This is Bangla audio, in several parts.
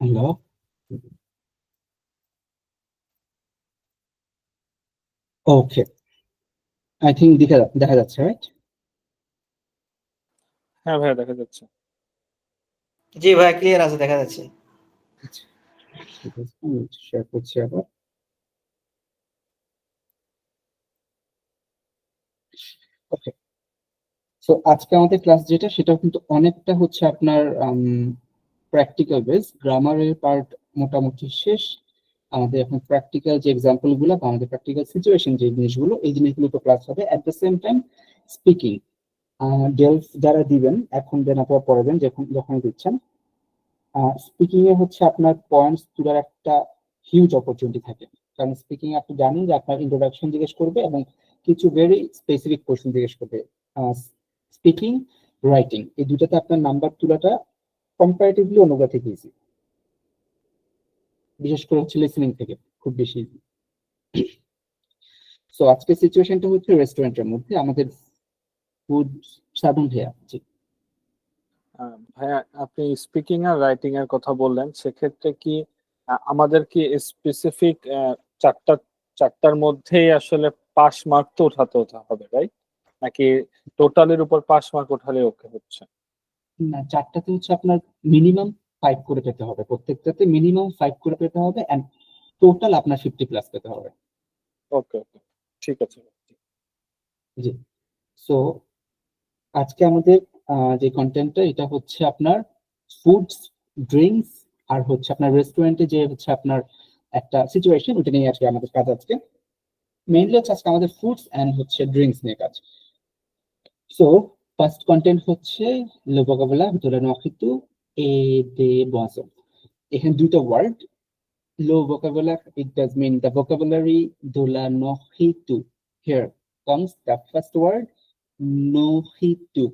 হ্যালো। ওকে, আই থিঙ্ক দেখা যাচ্ছে, রাইট? হ্যাঁ ভাইয়া, দেখা যাচ্ছে। জি ভাই, ক্লিয়ার আছে, দেখা যাচ্ছে। আচ্ছা, ঠিক আছে, আমি শেয়ার করছি আবার। ওকে, সো আজকে আমাদের ক্লাস যেটা, সেটা কিন্তু অনেকটা হচ্ছে আপনার প্র্যাকটিক্যাল বেস। গ্রামারের পার্ট মোটামুটি শেষ। আমাদের এখন প্র্যাকটিক্যাল যে এক্সাম্পল গুলো বা আমাদের প্র্যাকটিক্যাল সিচুয়েশন যে জিনিসগুলো, এই জিনিসগুলো তো ক্লাস হবে। At the same time speaking Delft যারা দিবেন এখন, দেন আপনারা পড়াবেন যখন যখন দিচ্ছেন। স্পিকিং এ হচ্ছে আপনার পয়েন্টস তোলার একটা হিউজ অপরচুনিটি থাকে। কারণ স্পিকিং আপনি জানেন যে আপনার ইন্ট্রোডাকশন জিজ্ঞেস করবে এবং কিছু ভেরি স্পেসিফিক কোশ্চেন জিজ্ঞেস করবে। স্পিকিং, রাইটিং, এই দুটাতে আপনার নাম্বার তোলাটা কম্পারেটিভলি অন্যগুলো থেকে ইজি, বিশেষ করে হচ্ছে লিসেনিং থেকে খুব বেশি ইজি। সো আজকের সিচুয়েশনটা হচ্ছে রেস্টুরেন্টের মধ্যে আমাদের ফুড সাধন ভাইয়া। জি, ভাইয়া, আপনি স্পিকিং আর রাইটিং এর কথা বললেন, সেক্ষেত্রে কি আমাদের কি স্পেসিফিক চারটা চারটার মধ্যেই আসলে পাস মার্ক তো উঠাতে হবে, রাইট? নাকি টোটালের উপর পাস মার্ক উঠালে ওকে হচ্ছে? না, চারটাতে হচ্ছে আপনার মিনিমাম 5 করে পেতে হবে, প্রত্যেকটাতে মিনিমাম 5 করে পেতে হবে, এন্ড টোটাল আপনার 50+ পেতে হবে। ওকে ওকে, ঠিক আছে। জি, সো আজকে আমাদের যে কন্টেন্টটা, এটা হচ্ছে আপনার ফুডস, ড্রিঙ্কস, আর হচ্ছে আপনার রেস্টুরেন্টে যে হচ্ছে আপনার একটা সিচুয়েশন, ওটা নিয়ে আজকে আমাদের কাজ। আজকে মেইনলি হচ্ছে আজকে আমাদের ফুডস এন্ড হচ্ছে ড্রিঙ্কস নিয়ে কাজ। সো ফার্স্ট কন্টেন্ট হচ্ছে লো ভোকাবুলার দোলা নখিতু এ দে বসো। এখানে দুটো word, low vocabulary, it does mean the vocabulary dola nohitu. Here comes the first word, nohitu.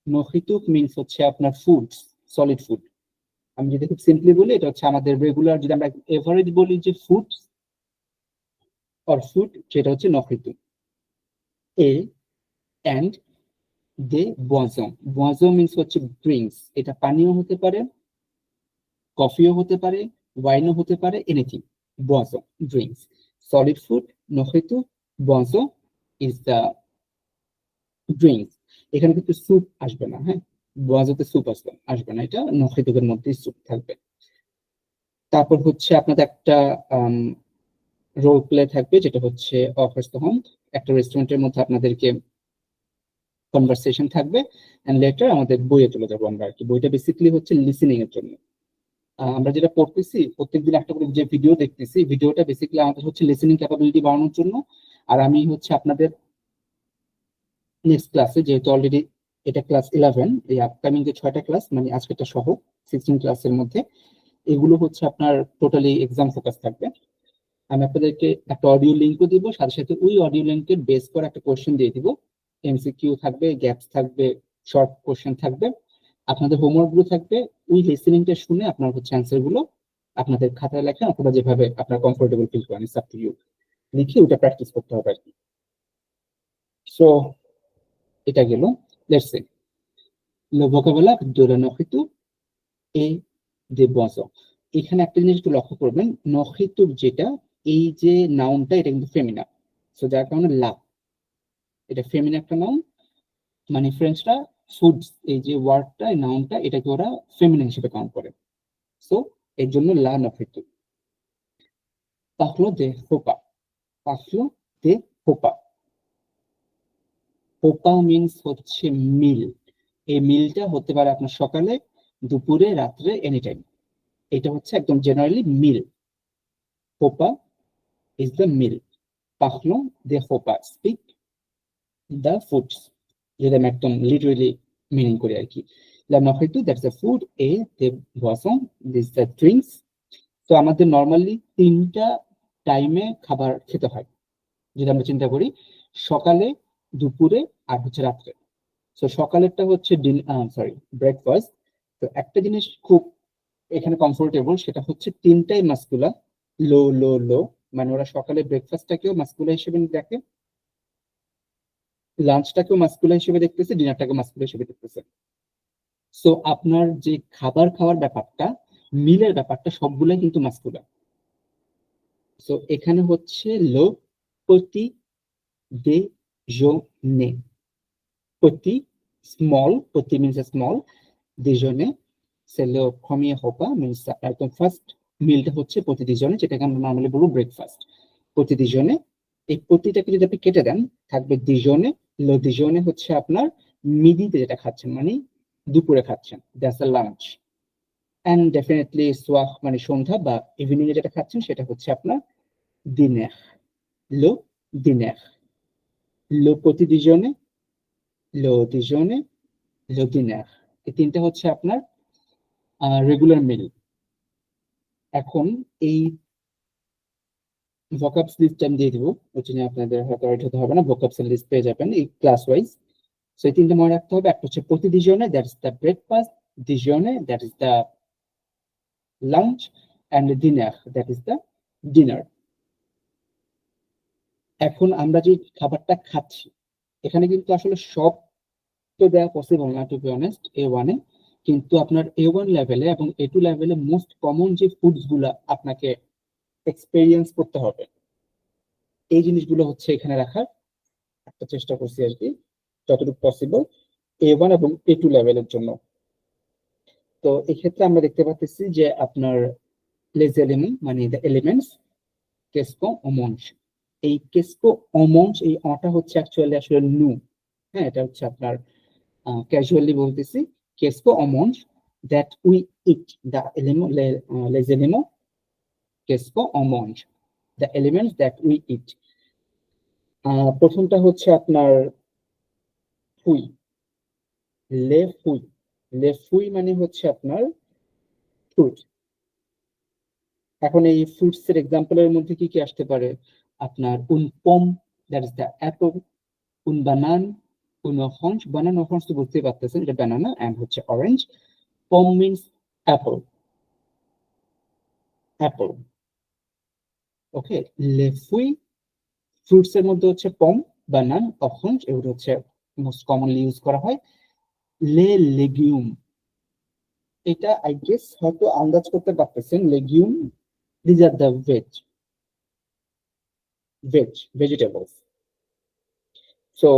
Nohitu means হচ্ছে আপনার ফুডস, সলিড ফুড। আমি যদি খুব সিম্পলি বলি, এটা হচ্ছে আমাদের রেগুলার, যদি আমরা এভারেজ বলি যে ফুডস অর ফুড, সেটা হচ্ছে নহিতু। এ অ্যান্ড দে বজম। বজম মিন্স হচ্ছে ড্রিঙ্কস। এটা পানীয় হতে পারে, কফিও হতে পারে, ওয়াইনও হতে পারে, এনিথিং। বজো, ড্রিঙ্কস। সলিড ফুড নহেতু, বজো ইজ দ্য ড্রিঙ্কস। এখানে কিন্তু স্যুপ আসবে না, হ্যাঁ, বজোতে স্যুপ আসবে না, এটা নহেতুকের মধ্যেই স্যুপ থাকবে। তারপর হচ্ছে আপনাদের একটা রোল প্লে থাকবে, যেটা হচ্ছে অফার্স দ্য হোম। একটা রেস্টুরেন্টের মধ্যে আপনাদেরকে কনভারসেশন থাকবে, এন্ড লেটার আমাদের বইয়ে চলে যাবো আমরা আর কি। বইটা বেসিক্যালি হচ্ছে লিসেনিং এর জন্য। আমরা যেটা পড়তেছি, প্রত্যেকদিন একটা করে যে ভিডিও দেখতেছি, ভিডিওটা বেসিক্যালি আমাদের হচ্ছে লিসেনিং ক্যাপাবিলিটি বাড়ানোর জন্য। আর আমি হচ্ছে আপনাদের নেক্সট ক্লাসে, যেহেতু অলরেডি এটা ক্লাস 11, এই আপকামিং যে 6টা ক্লাস, মানে আজকেরটা সহ 16 ক্লাসের মধ্যে, এগুলো হচ্ছে আপনার টোটালি এক্সাম ফোকাস থাকবে। আমি আপনাদেরকে একটা অডিও লিঙ্কও দিব, সাথে সাথে ওই অডিও লিঙ্কের বেস করে একটা কোশ্চেন দিয়ে দিব। এমসিকিউ থাকবে, গ্যাপস থাকবে, শর্ট কোশ্চেন থাকবে। আপনাদের হোমওয়ার্ক গুলো থাকবে, ওই লিসেনিংটা শুনে আপনার হচ্ছে অ্যান্সার গুলো আপনাদের খাতায় লেখেন, অথবা যেভাবে আপনার কমফোর্টেবল ফিল করেন, ইটস আপ টু ইউ, লিখে ওটা প্র্যাকটিস করতে হবে আর কি। সো এটা গেল। লেটস সে লো ভোকাবুলার দোলা নখিতু এ দে বসো। এখানে একটা জিনিস একটু লক্ষ্য করবেন, নখিতুর যেটা, এই যে নাউনটা, এটা কিন্তু ফেমিনা। সো যার কারণে লা, এটা ফেমিনা একটা নাউন। মানে ফ্রেঞ্চরা ফুডস, এই যে ওয়ার্ডটা, নাউনটা, এটাকে ওরা ফেমিনা হিসেবে কাউন্ট করে। সো এর জন্য লা নখিতু। পাখলো দে হোপা, পাখলো দে হোপা। হোপা মিন্স হচ্ছে মিল। এই মিলটা হতে পারে আপনার সকালে, দুপুরে, রাত্রে, এনি টাইম। এটা হচ্ছে একদম জেনারেলি মিল। হোপা ইজ দ্য মিল। পাখলো দে হোপা, স্পিক দ্য ফুডস। যদি আমি একদম লিটারেলি মিনিং করি আর কি, লা নখিতু দ্যাটস দ্য ফুড, এ দে বসম দিস দ্য ড্রিঙ্কস। তো আমাদের নর্মালি 3টা টাইমে খাবার খেতে হয়, যদি আমরা চিন্তা করি, সকালে, দুপুরে, আর হচ্ছে রাত্রে। তো সকালেরটা হচ্ছে ব্রেকফাস্ট। তো একটা জিনিস খুব এখানে কমফোর্টেবল, সেটা হচ্ছে 3টাই মাস্কুলার, লো লো লো। মানে ওরা সকালে ব্রেকফাস্টটাকেও মাস্কুলার হিসেবে দেখে, লাঞ্চটাকেও মাস্কুলার হিসেবে দেখতেছে, ডিনারটাকে মাস্কুলার হিসেবে দেখতেছে। সো আপনার যে খাবার খাওয়ার ব্যাপারটা, মিলের ব্যাপারটা সবগুলাই কিন্তু মাস্কুলার। সো এখানে হচ্ছে লো প্রতি déjeuner, প্রতি স্মল, প্রতি means small, déjeuner c'est le premier repas, means একদম ফার্স্ট মিলটা হচ্ছে প্রতি ডিজনে, যেটাকে আমরা নর্মালি বলবো ব্রেকফাস্ট। প্রতি ডিজনে, এই প্রতিটাকে যদি আপনি কেটে দেন থাকবে ডিজনে। লো ডিজনে হচ্ছে আপনার মিডিতে যেটা খাচ্ছেন, মানে দুপুরে খাচ্ছেন, that's a lunch. And definitely সোয়াহ মানে সন্ধ্যা বা ইভিনিং এ যেটা খাচ্ছেন সেটা হচ্ছে আপনার দিনের, লো দিনের। লো প্রতি ডিজনে, লো ডিজনে, লো দিনের, এই তিনটা হচ্ছে আপনার রেগুলার মিল। এখন এই ভোকাবস লিস্ট আমি দিয়ে দিব, ওটা নিয়ে আপনাদের হয়তো ওয়েট হতে হবে না, ভোকাবস লিস্ট পেয়ে যাবেন এই ক্লাস ওয়াইজ। সো এই তিনটা মনে রাখতে হবে। একটা হচ্ছে প্রতি ডিজনে, দ্যাট ইজ দ্য ব্রেকফাস্ট, ডিজনে that is the lunch, and dinner that is the dinner. এখন আমরা যে খাবারটা খাচ্ছি এখানে কিন্তু আসলে সব তো দেওয়া পসিবল না, টু বি অনেস্ট, A1 এ। কিন্তু আপনার A1 লেভেলে এবং A2 লেভেলে মোস্ট কমন যে ফুডস গুলা আপনাকে এক্সপেরিয়েন্স করতে হবে, এই জিনিসগুলো হচ্ছে এখানে রাখার একটা চেষ্টা করছি আর কি, যতটুকু পসিবল A1 এবং A2 লেভেলের জন্য। তো এক্ষেত্রে আমরা দেখতে পাচ্ছি যে আপনার les éléments মানে দ্য এলিমেন্টস, কেসকো অমঞ্চ। এই কেসকো অমঞ্চ, এই অটা হচ্ছে অ্যাকচুয়ালি আসলে নু, হ্যাঁ, এটা হচ্ছে আপনার ক্যাজুয়ালি বলতেছি, কেসকো অমঞ্চ that we eat, the element, les éléments, কেসকো অমঞ্চ, the elements that we eat. প্রথমটা হচ্ছে আপনার ফুই, লে ফুই। লে ফুই মানে হচ্ছে আপনার ফ্রুট। এখন এই ফ্রুটস এর এক্সাম্পলের মধ্যে কি কি আসতে পারে? আপনার উন পম, দ্যাট ইজ দ্য অ্যাপল, উন বানান, উন অরেঞ্জ। বানান অরেঞ্জ তো বুঝতেই পারতেছেন, এটা বানানা, এন্ড হচ্ছে অরেঞ্জ। পম মিন্স অ্যাপল, অ্যাপল। ওকে, লে ফুই ফ্রুটস এর মধ্যে হচ্ছে পম, বানান, অরেঞ্জ, এগুলো হচ্ছে মোস্ট কমনলি ইউজ করা হয়। লে লেগিউম, এটা আই গেস হয়তো আন্দাজ করতে পারতেছেন, লেগিউম these are the vegetables. So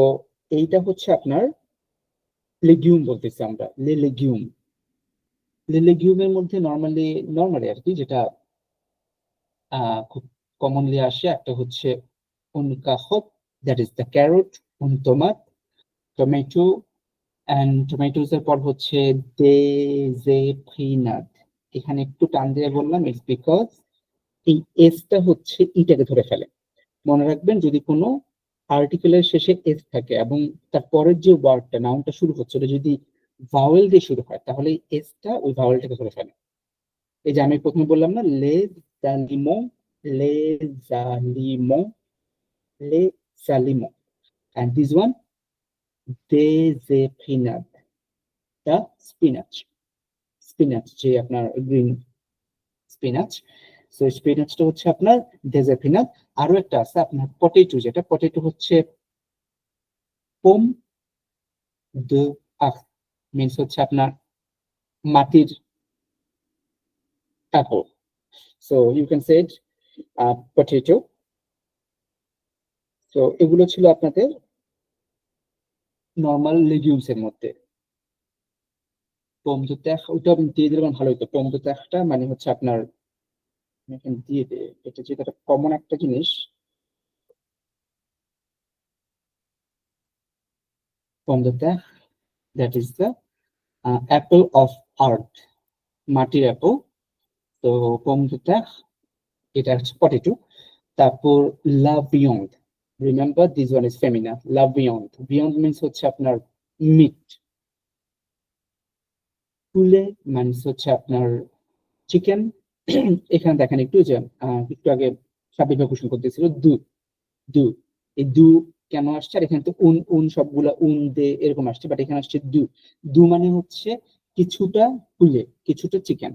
এইটা হচ্ছে আপনার লেগিউম বলতেছি আমরা, লেগিউম। লেগিউমের মধ্যে নর্মালি আর কি যেটা খুব কমনলি আসে, একটা হচ্ছে উনকাহত, দ্যাট ইজ দ্য ক্যারট, উনটোমাত, টমেটো, অ্যান্ড টমেটোস এর পর হচ্ছে দেজেফিনাত। এখানে একটু টান দিয়ে বললাম, ইটস বিকজ এই এসটা হচ্ছে ইটাকে ধরে ফেলে। মনে রাখবেন, যদি কোনো আর্টিকেলের শেষে এস থাকে এবং তারপরের যে ওয়ার্ডটা, নাউনটা শুরু হচ্ছে, ওটা যদি ভাওয়েল দিয়ে শুরু হয় তাহলে এই এসটা ওই ভাওয়েলটাকে ধরে ফেলে। এই যে আমি প্রথমে বললাম না, লে জালিমো, লে জালিমো, লে জালিমো, and this one দেজেফিনাত, দা স্পিনাচ। স্পিনাচ যে আপনার গ্রিন স্পিনাচ, সো স্পিনাচটা হচ্ছে আপনার দেজেফিনাত। আরো একটা আছে আপনার পটেটো, যেটা পটেটো হচ্ছে পোম de আর্থ, মিনস হচ্ছে আপনার মাটির apple. So you can say it, potato. So এগুলো ছিল আপনাদের নর্মাল লেগিউমস এর মধ্যে। পোম de terre, ওটা আমি দিয়ে দিলাম ভালো হতো। পোম de terreটা মানে হচ্ছে আপনার, এখানে দিয়ে দে, এটা যেটা কমন একটা জিনিস, poem de terre, that is the apple of earth, মাটির অ্যাপল। তো পোম de terre এটা হচ্ছে পটেটো। তারপর লা beyond, remember this one is Femina, লা বিয়ন্ড। বিয়ন্ড মিন্স হচ্ছে আপনার মিট। পুলে মিন্স হচ্ছে আপনার চিকেন। এখানে দেখেন একটু যে একটু আগে সাবিক ভাই কোশ্চেন করতেছিল দু, দু, এই দু কেন আসছে? আর এখানে তো উন উন সবগুলা উন দে এরকম আসছে, বাট এখানে আসছে দু। দু মানে হচ্ছে কিছুটা পুলে, কিছুটা চিকেন,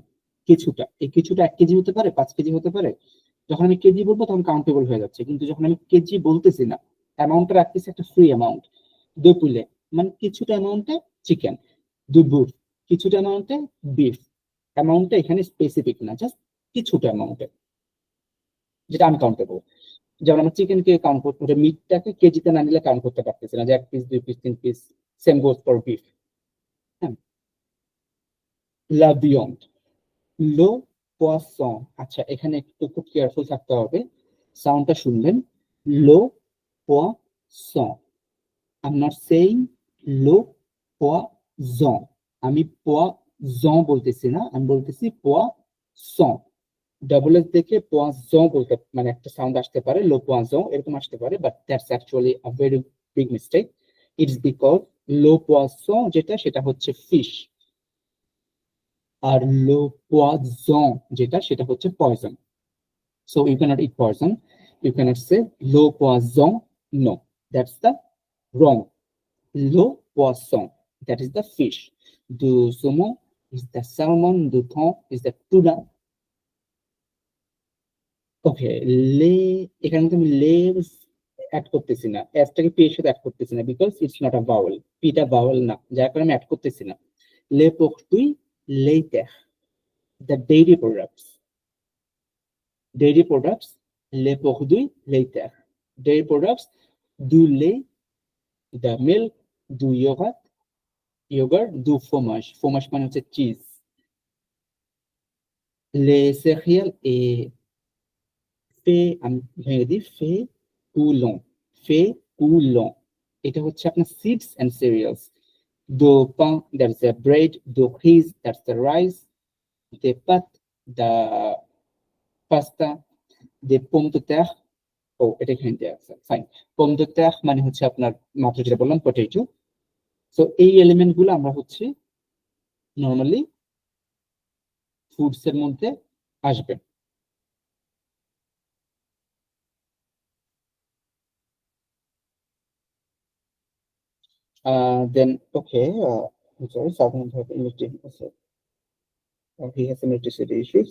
কিছুটা। এই কিছুটা 1 কেজি হতে পারে, 5 কেজি হতে পারে। যখন আমি কেজি বলবো তখন কাউন্টেবল হয়ে যাচ্ছে, কিন্তু যখন আমি কেজি বলতেছি না, অ্যামাউন্টটা রাখতেছি একটা ফ্রি অ্যামাউন্ট। দু পুলে মানে কিছুটা অ্যামাউন্টে চিকেন, দু বুফ কিছুটা অ্যামাউন্টে বিফ, অ্যামাউন্টটা এখানে স্পেসিফিক না, জাস্ট কিছুটা অ্যামাউন্টে, যেটা আনকাউন্টেবল। যেমন আমরা চিকেনকে কাউন্ট করতে, মিটটাকে কেজিতে না নিলে কাউন্ট করতে পারতেছি না, যে 1 piece 2 piece 3 piece, same goes for beef. হ্যাঁ, লা বিয়ন্ড, লো পোয়াসন। আচ্ছা, এখানে একটু খুব কেয়ারফুল থাকতে হবে, সাউন্ডটা শুনবেন, লো পোয়াসন। আই এম নট সেইং লো পোয়াজন, আমি পোয়াজন বলতেছি না, আমি বলতেছি পোয়াসন। ডাবল এস দেখে পোয়াজন বলতে মানে একটা সাউন্ড আসতে পারে, লো পোয়াজন এরকম আসতে পারে, but that's actually a very big mistake. It's because লো পোয়াসন যেটা, সেটা হচ্ছে ফিশ, আর লো পোয়াজন যেটা, সেটা হচ্ছে poison. So you cannot eat poison. You cannot say le poisson. No, that's the wrong. Le poisson, that is the fish. Du saumon is the salmon. Du thon is the tuna. Okay, le এখানে তুমি লে অ্যাড করতেছি না, এসটাকে পি এর সাথে অ্যাড করতেছি না, because it's not a vowel, পিটা ভাওয়েল না, যার কারণে আমি অ্যাড করতেছি না। লে produits laiter, the dairy products. Dairy products, les produits laitiers. Dairy products, du lait, the milk, du yogurt, du fromage. Fromage মানে হচ্ছে চিজ। Les céréales et আমি ভেঙে দিই, féculents, féculents, এটা হচ্ছে আপনার seeds and cereals. Du pain, that's the bread. Du riz, that's the rice. Des pâtes, the pasta. Des pommes de terre. ও, এটা এখানে দেওয়া আছে, ফাইন। পম de terre মানে হচ্ছে আপনার মাত্র যেটা বললাম, পটেটো। সো এই এলিমেন্ট গুলো আমরা হচ্ছে নর্মালি ফুডস এর মধ্যে আসবে। Then okay, I'm sorry, Southern have electricity. He has some electricity issues.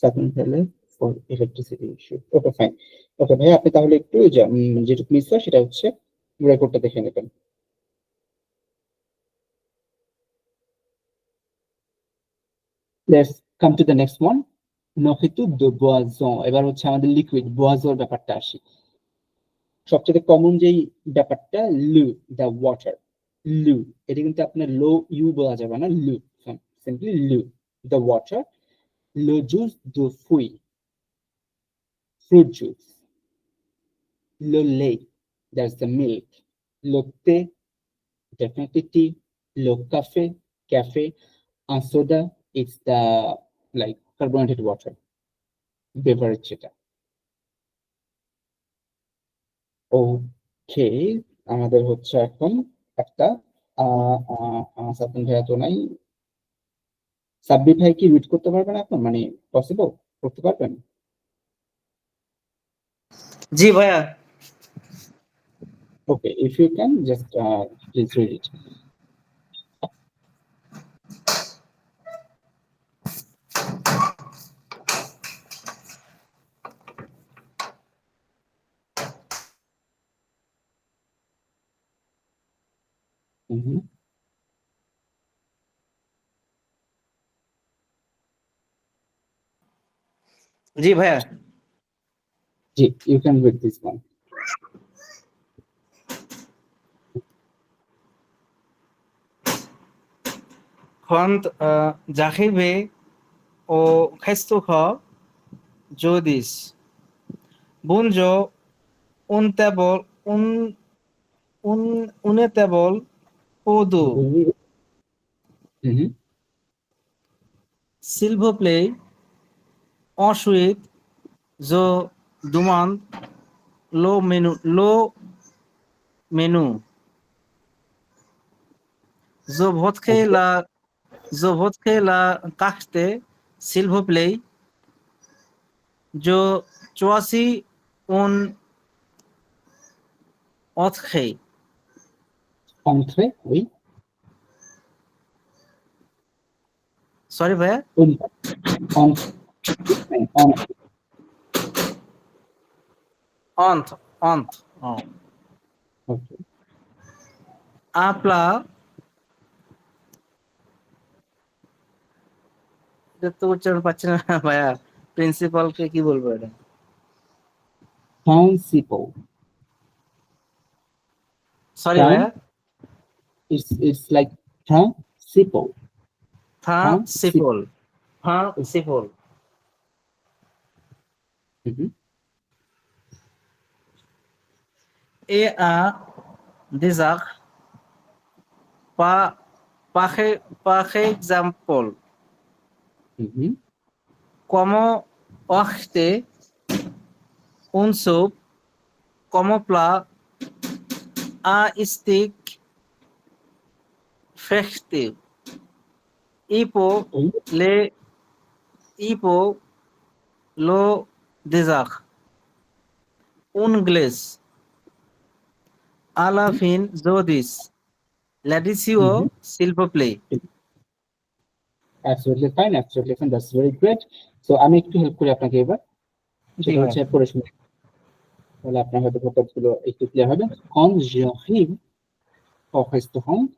Southern Thailand for electricity issue. Okay, fine. Okay, ভাই আপনি তাহলে একটু যেটুকু মিস হয় সেটা হচ্ছে রেকর্ডটা দেখে নেবেন। Let's come to the next one. Noxiété de boisson. এবার হচ্ছে আমাদের লিকুইড boisson ব্যাপারটা আসি। সবচেয়ে কমন যেই ব্যাপারটা, লু, দ্য ওয়াটার, লু, এটা কিন্তু আপনার লো ইউ বলা যাবে না, লু, সিম্পলি লু, দ্য ওয়াটার। লো জুস দু ফুই, ফ্রুট জুস। লো লে, দ্যাটস দ্য মিল্ক। লো তে, definitely tea. Lo cafe, cafe. And soda, it's the like carbonated water, beverage যেটা। ওকে, আমাদের হচ্ছে এখন একটা সাতন ভাইয়া তো নাই, সাব্বির ভাই কি রিড করতে পারবেন এখন, মানে পসিবল করতে পারবেন? জি ভাইয়া। Okay, if you can just please read it. জি ভাইয়া। জি, you can read this one. Quando j'arrive au restaurant, je dis bonjour, un table, une table pour deux. S'il vous plaît, ensuite, je demande le menu. Je voterai la carte, s'il vous plaît. Je choisis un entrée. Entrée, oui. Sorry ভাইয়া। Entre. Okay. Un plat এর তো উচ্চারণ পাচ্ছি না ভাইয়া, প্রিন্সিপালকে কি বলবো এটা? Principal. সরি ভাইয়া, It's like principal. Principal. Principal, principal. Mhm. এ আ দিজাক পা পাখে পাখে example Mhm. como achte unsub como pla a stick fechte ipo Oh, le ipo lo dizak ungles alla fin zodis ladisio mhm. silver play. Absolutely fine, absolutely fine. That's very great. So আমি একটু হেল্প করি আপনাকে এবার, জি সেটা হচ্ছে ভাইয়া। পড়ে শুনে, তাহলে আপনার হয়তো ব্যাপারগুলো একটু ক্লিয়ার হবে। Quand j'arrive au restaurant,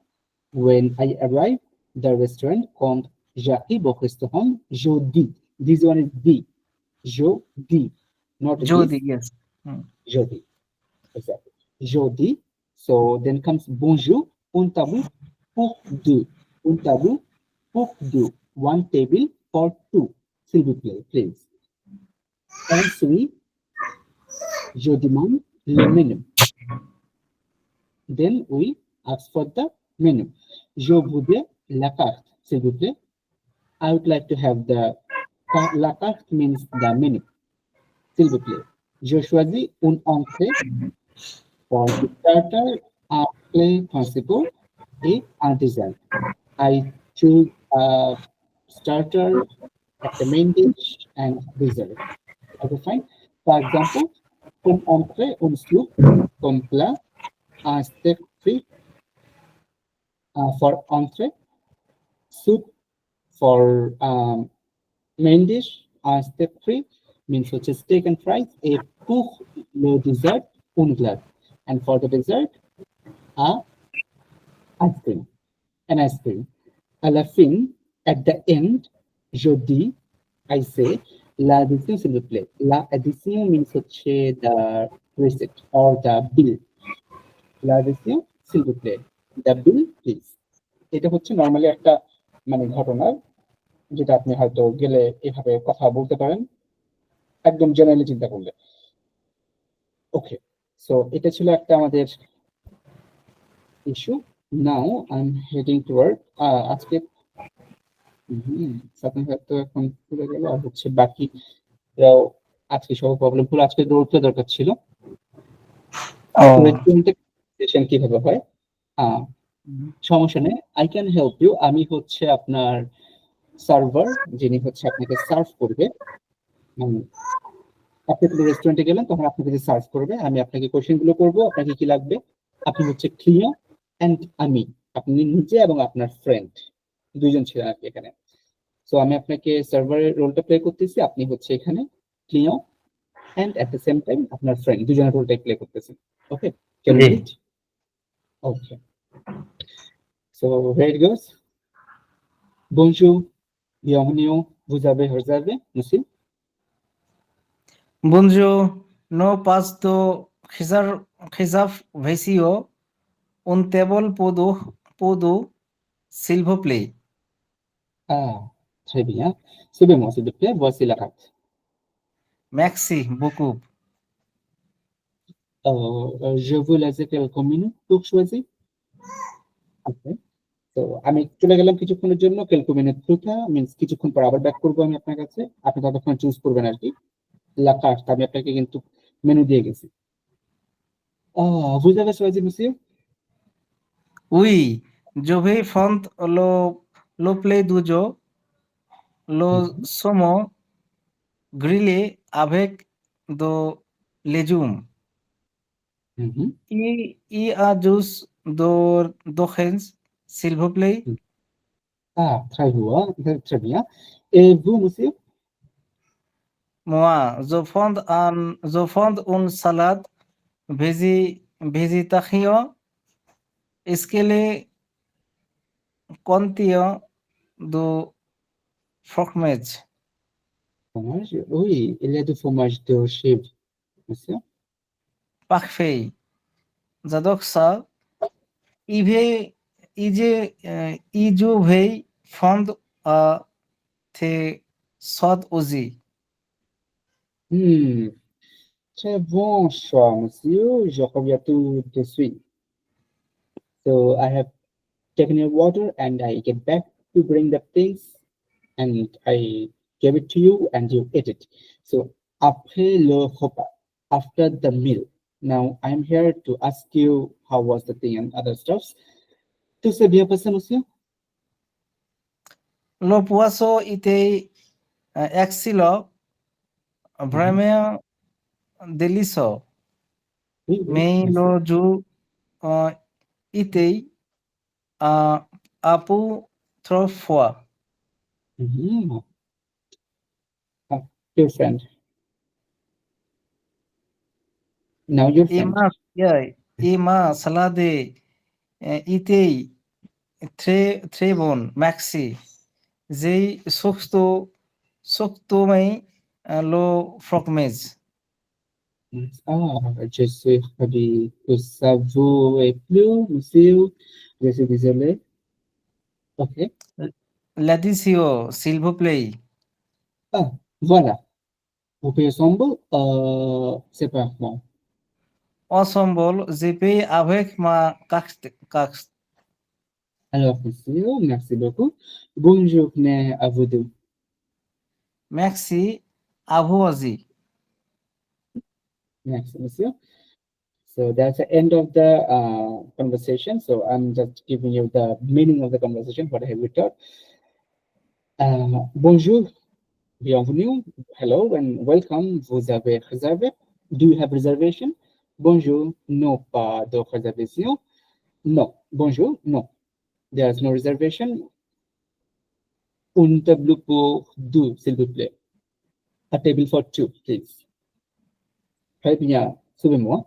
when I arrive the restaurant, quand j'arrive au restaurant, je dis. This one is the. Je dis, not this. যদি, yes. Je dis. Exactly. Je dis. So then comes bonjour, un table pour deux. Un table pour deux. One table for two. S'il vous plaît, please. Ensuite, je demande le menu. Then we ask for the menu. Je voudrais la carte, s'il vous plaît. I would like to have the la carte means the menu, s'il vous plaît. Je choisis une entrée for the starter, un plat principal et un dessert. I choose a starter, a main dish, and dessert. Okay, fine. For example, comme entrée, une soupe, comme plat, un steak frit for entrée, soup for main dish, steak free means which is steak and fries, a pour le dessert, un glace. And for the dessert, a ice cream, an ice cream. À la fin, at the end, je dis, I say, l'addition s'il vous plaît. La addition means হচ্ছে the receipt or the bill. L'addition s'il vous plaît. The bill, please. এটা হচ্ছে নর্মালি একটা মানে ঘটনা, যেটা আপনি হয়তো গেলে এভাবে কথা বলতে পারেন, একদম জেনারেলি চিন্তা করলে। ওকে, সো এটা ছিল একটা আমাদের issue. Now I am heading toward আজকে সাথে হয়তো এখন ভুলে গেল, আর হচ্ছে বাকি আজকে সব প্রবলেম হলো। আজকে রোল প্লে দরকার ছিল। রেস্টুরেন্টে সেশন কিভাবে হয়? সমস্যা নেই, আই ক্যান হেল্প ইউ। আমি হচ্ছে আপনার সার্ভার, যিনি হচ্ছে আপনাকে সার্ভ করবে। আপনি কোনো রেস্টুরেন্টে গেলেন, তখন আপনাকে যে সার্ভ করবে, আমি আপনাকে কোশ্চেন গুলো করবো, আপনাকে কি লাগবে। আপনি হচ্ছে ক্লিও এন্ড আমি, আপনি নিজে এবং আপনার ফ্রেন্ড দুইজন ছিলেন আর কি এখানে। সো আমি আপনাকে সার্ভারের রোলটা প্লে করতেছি, আপনি হচ্ছে এখানে Cleo and at the same time আপনার ফ্রেন্ড, দুজনের রোলটাই প্লে করতেছেন। Okay, can you eat? Okay, so here it goes. Bonjour, bienvenue, vous avez réservé, monsieur? Bonjour, no pas do Khizaf Vesio, un table podo s'il vous plaît. Ah, très bien. Suivez-moi, s'il vous plaît, voici la carte. Merci beaucoup. Je vous laisse quelques minutes pour choisir. Okay. তো আমি চলে গেলাম কিছুক্ষণের জন্য, quelques minutes plus মিন্স কিছুক্ষণ পর আবার ব্যাক করবো আমি আপনার কাছে, আপনি ততক্ষণ চুজ করবেন আর কি লা কার্ট। আমি আপনাকে কিন্তু মেনু দিয়ে গেছি। vous avez choisi, monsieur? Oui, je vais prendre le plat d'ujo, le saumon grillé avec de légumes. Mhm. Y a jus d'orange, s'il vous plaît. Ah, très bien. Et vous, monsieur? Moi, je prends une salade végétarien. Est-ce qu'elle contient de fromage. Fromage? Oui, il y a du fromage de chèvre, monsieur. Parfait. J'adore ça. Je vais fond à tes sod aussi. Très bon choix, monsieur. Je reviens tout de suite. So I have taken your water and I get back to bring the things and I gave it to you and you ate it. So après le repas, after the meal. Now I'm here to ask you how was the thing and other stuffs. Tout s'est bien passé, monsieur? Le poisson était excellent, vraiment délicieux. Oui, oui, Mais merci. le jus était un peu trop froid. Mhm. Your friend. Now your friend. Et ma salade était très bonne, merci. J'ai surtout le fromage. Je suis ravi que ça vous ait plu, monsieur. Je suis désolé. Ok. L'addition, s'il vous plaît. Ah, voilà. Vous pouvez ensemble, c'est pas bon. Ensemble, je paye avec ma carte. Alors, monsieur, merci beaucoup. Bonne journée à vous deux. Merci à vous aussi. Merci, monsieur. So that's the end of the conversation. So I'm just giving you the meaning of the conversation, what have we taught. Bonjour, bienvenue, hello and welcome. Vous avez réservé? Do you have reservation? Bonjour, non, pas de réservation. Non, bonjour, non. There's no reservation. Un tableau pour deux, s'il vous plaît. A table for two, please. Très bien, suivez-moi.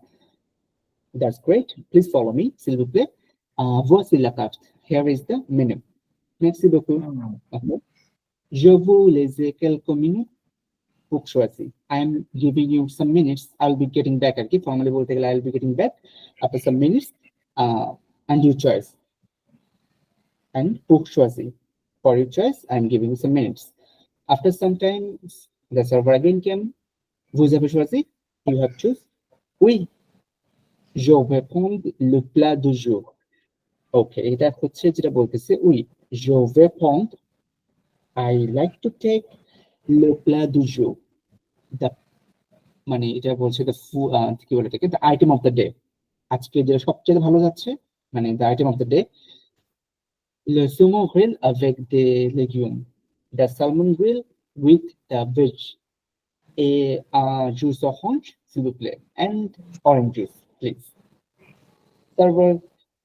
That's great. Please follow me, s'il vous plaît. Voici la carte. Here is the menu. Merci beaucoup. Okay. Je vous laisse quelques minutes pour choisir. I'm giving you some minutes. I'll be getting back. Okay, formally bolte gele I'll be getting back after some minutes. And you choice. And pour choisir. For your choice, I'm giving you some minutes. After some time, the server again came. Vous avez choisi? You have choose? Oui. Je vais prendre le plat du jour. Okay, এটা হচ্ছে যেটা বলতেছে oui. Je vais prendre. I like to take le plat du jour. The মানে এটা বলছে কি বলে এটাকে the item of the day. আজকে যেটা সবচেয়ে ভালো যাচ্ছে মানে the item of the day. Le saumon grill avec des légumes. The salmon grill with the veg. Et un jus orange, s'il vous plaît. And orange juice, please. Server,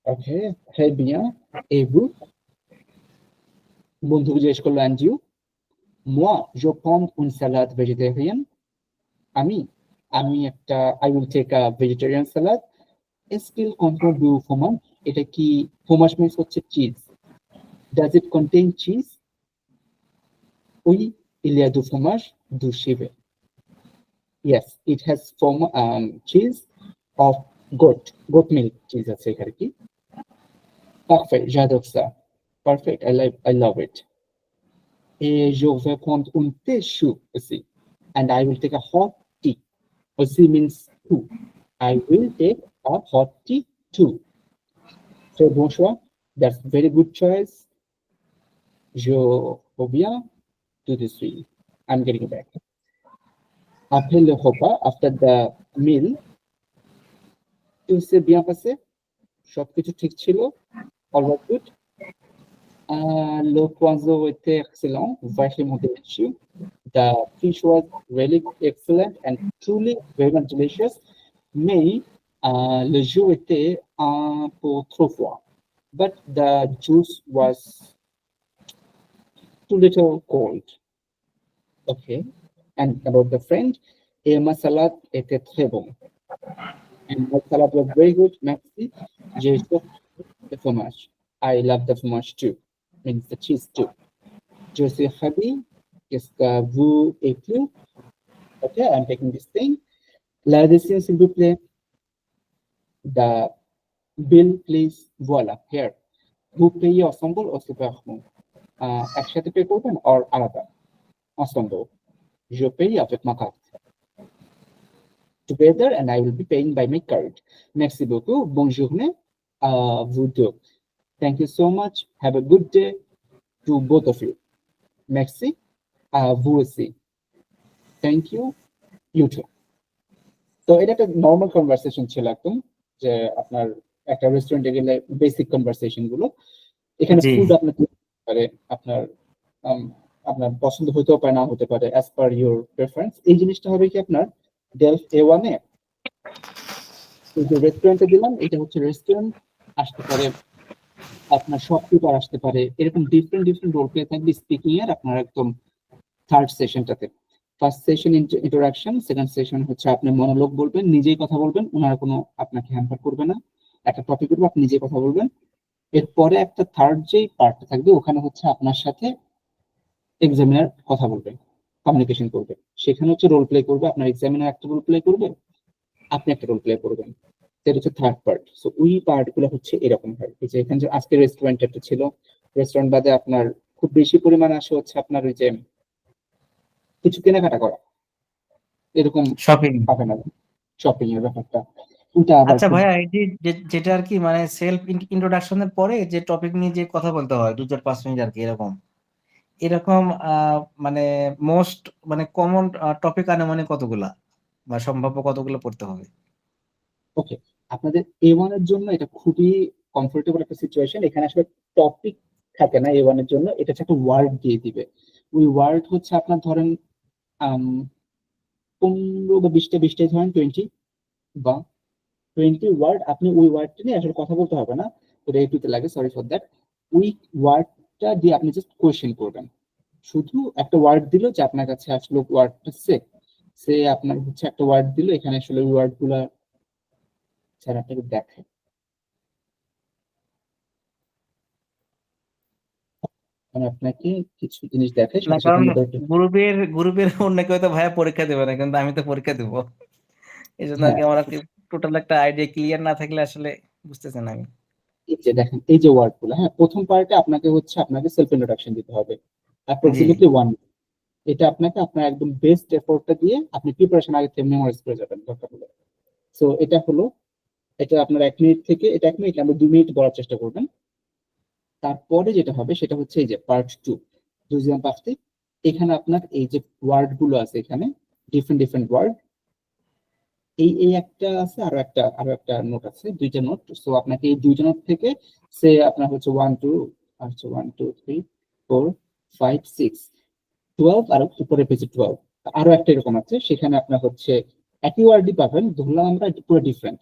okay, très bien. Et vous? বন্ধু জিজ্ঞেস করলো and you? Moi, je prends une salade végétarienne. I will take a vegetarian salad. Est-ce qu'il contient du fromage? এটা কি fromage means হচ্ছে cheese. Does it contain cheese? Oui, il y a du fromage, du chèvre. Yes, it has cheese of goat milk cheese আছে এখানে কি? Parfait, j'adore ça. Perfect, I love it. Et je vais prendre un thé chaud aussi. And I will take a hot tea. Aussi means two. I will take a hot tea too. So bon choix. That's very good choice. Je reviens to the suite. I'm getting back. Après le repas, after the meal, tout s'est bien passé? সবকিছু ঠিক ছিল? All was good? Le poisson était excellent, vraiment délicieux. The fish was really excellent and truly very much delicious. Mais le jus était un peu trop froid. But the juice was too little cold. Okay. And about the friend, et ma salade était très bon. And my salad was very good. Merci. J'ai choisi the fromage. I love the fromage too. Means the cheese too. Je suis ravi. Qu'est-ce que vous écrivez? Okay, I'm taking this thing. L'addition, s'il vous plaît. The bill, please. Voilà, here. Vous payez ensemble ou séparément? একসাথে পে করবেন or আলাদা? Ensemble. Je paye avec ma carte. Together and I will be paying by my card. Merci beaucoup. Bonne journée à vous deux. Thank you so much. Have a good day to both of you. Merci à vous aussi. Thank you. You too. তো এটা একটা নর্মাল কনভারসেশন ছিল একদম, যে আপনার একটা রেস্টুরেন্টে গেলে বেসিক কনভারসেশন গুলো। এখানে জি। ফুড আপনার কি হতে পারে, আপনার আপনার পছন্দ হতেও পারে, না হতে পারে, অ্যাজ পার ইউর প্রেফারেন্স। এই জিনিসটা হবে কি আপনার ডেলফ A1 এ এই যে রেস্টুরেন্টে দিলাম, এটা হচ্ছে রেস্টুরেন্ট, আসতে পারে আপনার শপকিপার, আসতে পারে, এরকম ডিফারেন্ট ডিফারেন্ট রোল প্লে থাকবে স্পিকিং এর আপনার একদম থার্ড সেশনটাতে। First session interaction, second session হচ্ছে আপনি মনোলগ বলবেন, নিজেই কথা বলবেন, ওনারা কোনো আপনাকে হ্যাম্পার করবে না, একটা টপিক উপর আপনি নিজে কথা বলবেন। এরপরে একটা থার্ড যে পার্টটা থাকবে, ওখানে হচ্ছে আপনার সাথে এক্সামিনার কথা বলবে, কমিউনিকেশন করবে, সেখানে হচ্ছে রোল প্লে করবে, আপনার এক্সামিনার একটা রোল প্লে করবে, আপনি একটা রোল প্লে করবেন। সেটা হচ্ছে থার্ড পার্ট। সো ওই পার্ট গুলো হচ্ছে এরকম হয়, এই যে এখানে যে আজকে রেস্টুরেন্ট একটা ছিল, রেস্টুরেন্ট বাদে আপনার খুব বেশি পরিমাণে আসে হচ্ছে আপনার ওই যে কিছু কেনাকাটা করা, এরকম শপিং। পাবে না শপিং এর ব্যাপারটা। ওটা আবার আচ্ছা খুব ভাইয়া, এই যে যেটা আর কি মানে সেলফ ইন্ট্রোডাকশনের পরে যে টপিক নিয়ে যে কথা বলতে হয় 2-4-5 মিনিট আর কি, এরকম মানে মোস্ট মানে কমন টপিক আনুমানিক কতগুলা বা সম্ভাব্য কতগুলো পড়তে হবে? ওকে। আপনাদের A1 এর জন্য এটা খুবই কমফোর্টেবল একটা সিচুয়েশন। এখানে আসলে টপিক থাকে না A1 এর জন্য, এটা হচ্ছে একটা ওয়ার্ড দিয়ে দিবে। ওই ওয়ার্ড হচ্ছে আপনার ধরেন 15 বা 20টা ধরেন 20 বা 20 ওয়ার্ড, আপনি ওই ওয়ার্ডটা নিয়ে আসলে কথা বলতে হবে না, ওটা একটুতে লাগে, সরি ফর দ্যাট। ওই ওয়ার্ডটা দিয়ে আপনি জাস্ট কোয়েশ্চেন করবেন, শুধু একটা ওয়ার্ড দিল যে আপনার কাছে আসলে ওয়ার্ডটা সে আপনার হচ্ছে একটা ওয়ার্ড দিল, এখানে আসলে ওই ওয়ার্ড গুলা স্যার আপনাকে দেখে, মানে আপনাকে কিছু জিনিস দেখায়, না, সেটা কারণ সেখানে ধরতে। গ্রুপের অন্য কেউ তো ভাইয়া পরীক্ষা দেবে না, কিন্তু আমি তো পরীক্ষা দেবো। এই জন্য আর হ্যাঁ, কি আমার টোটাল একটা আইডিয়া ক্লিয়ার না থাকলে আসলে বুঝতেছেন আমি। এই যে দেখেন এই যে ওয়ার্ড গুলো, হ্যাঁ, প্রথম পার্টে আপনাকে হচ্ছে আপনাকে সেলফ ইন্ট্রোডাকশন দিতে হবে, জি। অ্যাপ্রক্সিমেটলি 1। এটা আপনাকে আপনার একদম বেস্ট এফোর্টটা দিয়ে আপনি প্রিপারেশন আগে থেকে মেমোরাইজ করে যাবেন দরকার হলে। সো এটা হলো, এটা আপনার 1 মিনিট থেকে, এটা 1 মিনিট আমরা 2 মিনিট বলার চেষ্টা করবেন। তারপরে যেটা হবে সেটা হচ্ছে এই যে পার্ট 2, দুজন পার্টি। এখানে আপনার এই যে ওয়ার্ড গুলো আছে, এখানে ডিফারেন্ট ডিফারেন্ট ওয়ার্ড, এই একটা আছে, আরো একটা নোট আছে, 2টা নোট। সো আপনাকে এই 2টা নোট থেকে সে আপনার হচ্ছে 1 2 3 4 5 6 12, আর উপরে পেজে 12 আরো একটা এরকম আছে, সেখানে আপনার হচ্ছে একই ওয়ার্ডই পাবেন, ধরলাম আমরা পুরো ডিফারেন্ট,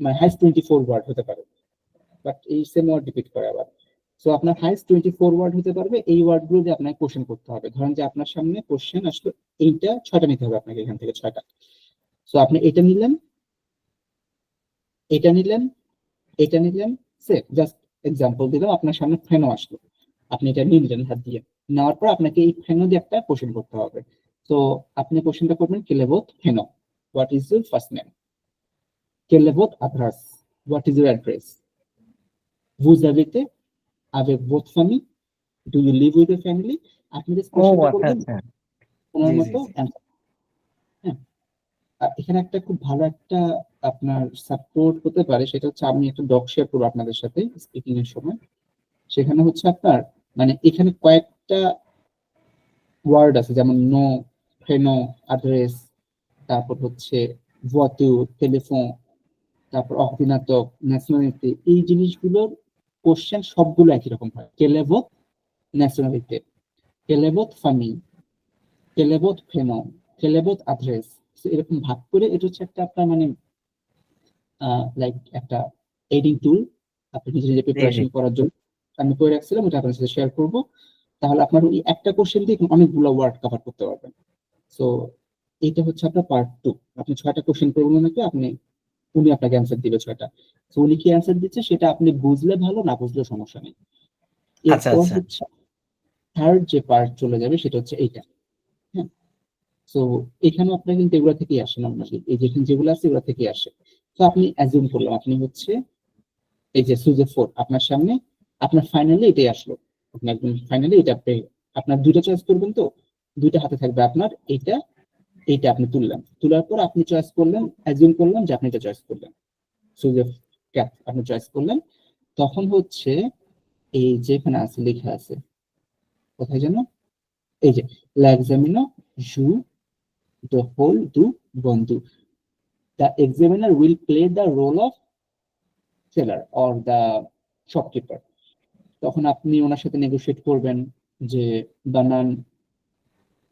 মানে হাইস্ট 24 ওয়ার্ড হতে পারে, বাট এই সেম ওয়ার্ড রিপিট করে আবার। সো আপনার হাইস্ট 24 ওয়ার্ড হতে পারবে, এই ওয়ার্ড গুলো দিয়ে আপনাকে কোশ্চেন করতে হবে। ধরেন যে আপনার সামনে কোশ্চেন আসলো, এইটা 6টা নিতে হবে আপনাকে, এখান থেকে 6টা। সো আপনি এটা নিলেন, এটা নিলেন, এটা নিলেন, সে জাস্ট এক্সাম্পল দিলাম, আপনার সামনে ফেনো আসলো, আপনি এটা নিয়ে নিলেন হাত দিয়ে, নেওয়ার পর আপনাকে এই ফেনো দিয়ে একটা কোশ্চেন করতে হবে। তো আপনি কোশ্চেনটা করবেন, কেলেবোত ফেনো, what is your first name? কেলেবোত আদ্রাস, what is your address? Vous habitez avec votre famille? Do you live with your family? আপনি যে ও কোশ্চেনটা আচ্ছা করবেন আচ্ছা। ওনার জি জি মতো জি। answer। হ্যাঁ, আর এখানে একটা খুব ভালো একটা আপনার সাপোর্ট হতে পারে, সেটা হচ্ছে আমি একটা ডক শেয়ার করবো আপনাদের সাথে স্পিকিং এর সময়। সেখানে হচ্ছে আপনার মানে এখানে কয়েকটা ওয়ার্ড আছে, যেমন নো, ফেনো, অ্যাড্রেস, তারপর হচ্ছে ভতু, টেলিফোন, তারপর অর্ডিনাটক, ন্যাশনালিটি, এই জিনিসগুলোর কোশ্চেন সবগুলো একই রকম হয়। কেলেভত ন্যাশনালিটি, কেলেভত ফামি, কেলেভত ফেনো, কেলেভত অ্যাড্রেস, এরকম ভাগ করে। এটা হচ্ছে একটা আপনার মানে লাইক একটা এডিং টুল, আপনি নিজে নিজে জি জি। প্রিপারেশন করার জন্য আমি করে রাখছিলাম, ওটা আপনার সাথে শেয়ার করবো। তাহলে আপনার ওই একটা কোশ্চেন দিয়ে অনেকগুলো ওয়ার্ড কভার করতে পারবেন। সো এটা হচ্ছে আপনার পার্ট 2। আপনি 6টা কোশ্চেন করবেন নাকি, উনি আপনাকে অ্যান্সার দিবে 6টা। তো উনি কি অ্যান্সার দিচ্ছে সেটা আপনি বুঝলে ভালো, না বুঝলে সমস্যা নেই। আচ্ছা এরপর আচ্ছা। হচ্ছে থার্ড যে পার্ট চলে যাবে সেটা হচ্ছে এইটা। হ্যাঁ, তো এখানে আপনার কিন্তু এগুলা থেকেই আসে নর্মালি, এই যেখানে যেগুলো আছে এগুলা থেকেই আসে। তো আপনি অ্যাজিউম করলাম আপনি হচ্ছে এই যে সুজে 4 আপনার সামনে, আপনার ফাইনালি এটাই আসলো, আপনি একদম ফাইনালি এটা আপনার দুইটা চয়েস করবেন, তো দুইটা হাতে থাকবে আপনার, এইটা এইটা আপনি তুললেন, তোলার পর আপনি চয়েস করলেন, অ্যাজিউম করলাম যে আপনি এটা চয়েস করলেন, সুজে ক্যাপ আপনি চয়েস করলেন। তখন হচ্ছে এই যেখানে আছে লেখা আছে, কোথায় যেন, এই যে l'examiner joue the whole du বন্ধু, the examiner will play the role of seller or the shopkeeper। তখন আপনি ওনার সাথে নেগোশিয়েট করবেন যে বানান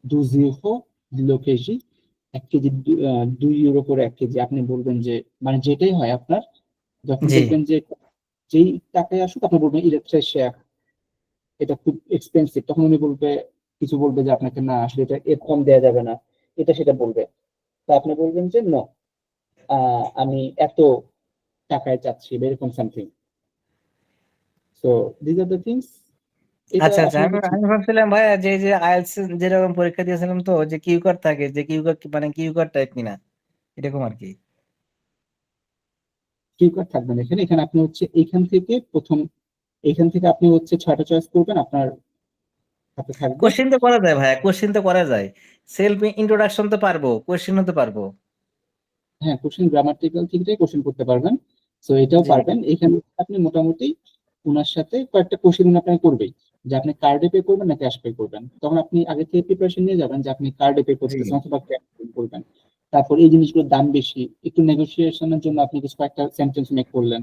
2 ইউরো 1 কেজি, 2 ইউরো করে 1 কেজি, আপনি বলবেন যে মানে যেটাই হয় আপনার, যখন জি দেখবেন যে যেই টাকায় আসুক আপনি বলবেন ইলেকট্রিক শেয়ার এটা খুব এক্সপেন্সিভ, তখন উনি বলবে, কিছু বলবে যে আপনাকে না আসলে এটা এর কম দেওয়া যাবে না, এটা সেটা বলবে। তো আপনি বলবেন যে নো, আমি এত টাকায় চাচ্ছি বা এরকম something. So this are the things. এটা আচ্ছা আচ্ছা, আসলে আমি হচ্ছে, আমি ভাবছিলাম ভাইয়া যে আইএলটিএস যেরকম পরীক্ষা দিয়েছিলাম, তো যে কিউ কার্ড থাকে, যে কিউ কার্ড মানে কিউ কার্ড টাইপ কিনা এরকম আর কি। কিউ কার্ড থাকবে না এখানে, এখানে আপনি হচ্ছে এইখান থেকে প্রথম, এখান থেকে আপনি হচ্ছে 6টা চয়েস করবেন, আপনার হাতে থাকবে। কোশ্চেন তো করা যায় ভাইয়া, কোশ্চেন তো করা যায়। সেলফ ইন্ট্রোডাকশন তো পারবো, কোশ্চেনও তো পারবো। হ্যাঁ, কোশ্চেন গ্রামাটিক্যাল থেকে কোশ্চেন করতে পারবেন, তো এটাও জি পারবেন। এখানে আপনি মোটামুটি ওনার সাথে কয়েকটা কোশ্চেন আপনাকে করবেই, যে আপনি কার্ডে পে করবেন না ক্যাশ পে করবেন, তখন আপনি আগে থেকে প্রিপারেশন নিয়ে যাবেন যে আপনি কার্ডে পে জি করতেছেন অথবা ক্যাশ পে করবেন। তারপর এই জিনিসগুলোর দাম বেশি, একটু নেগোসিয়েশনের জন্য আপনি কিছু কয়েকটা সেন্টেন্স মেক করলেন,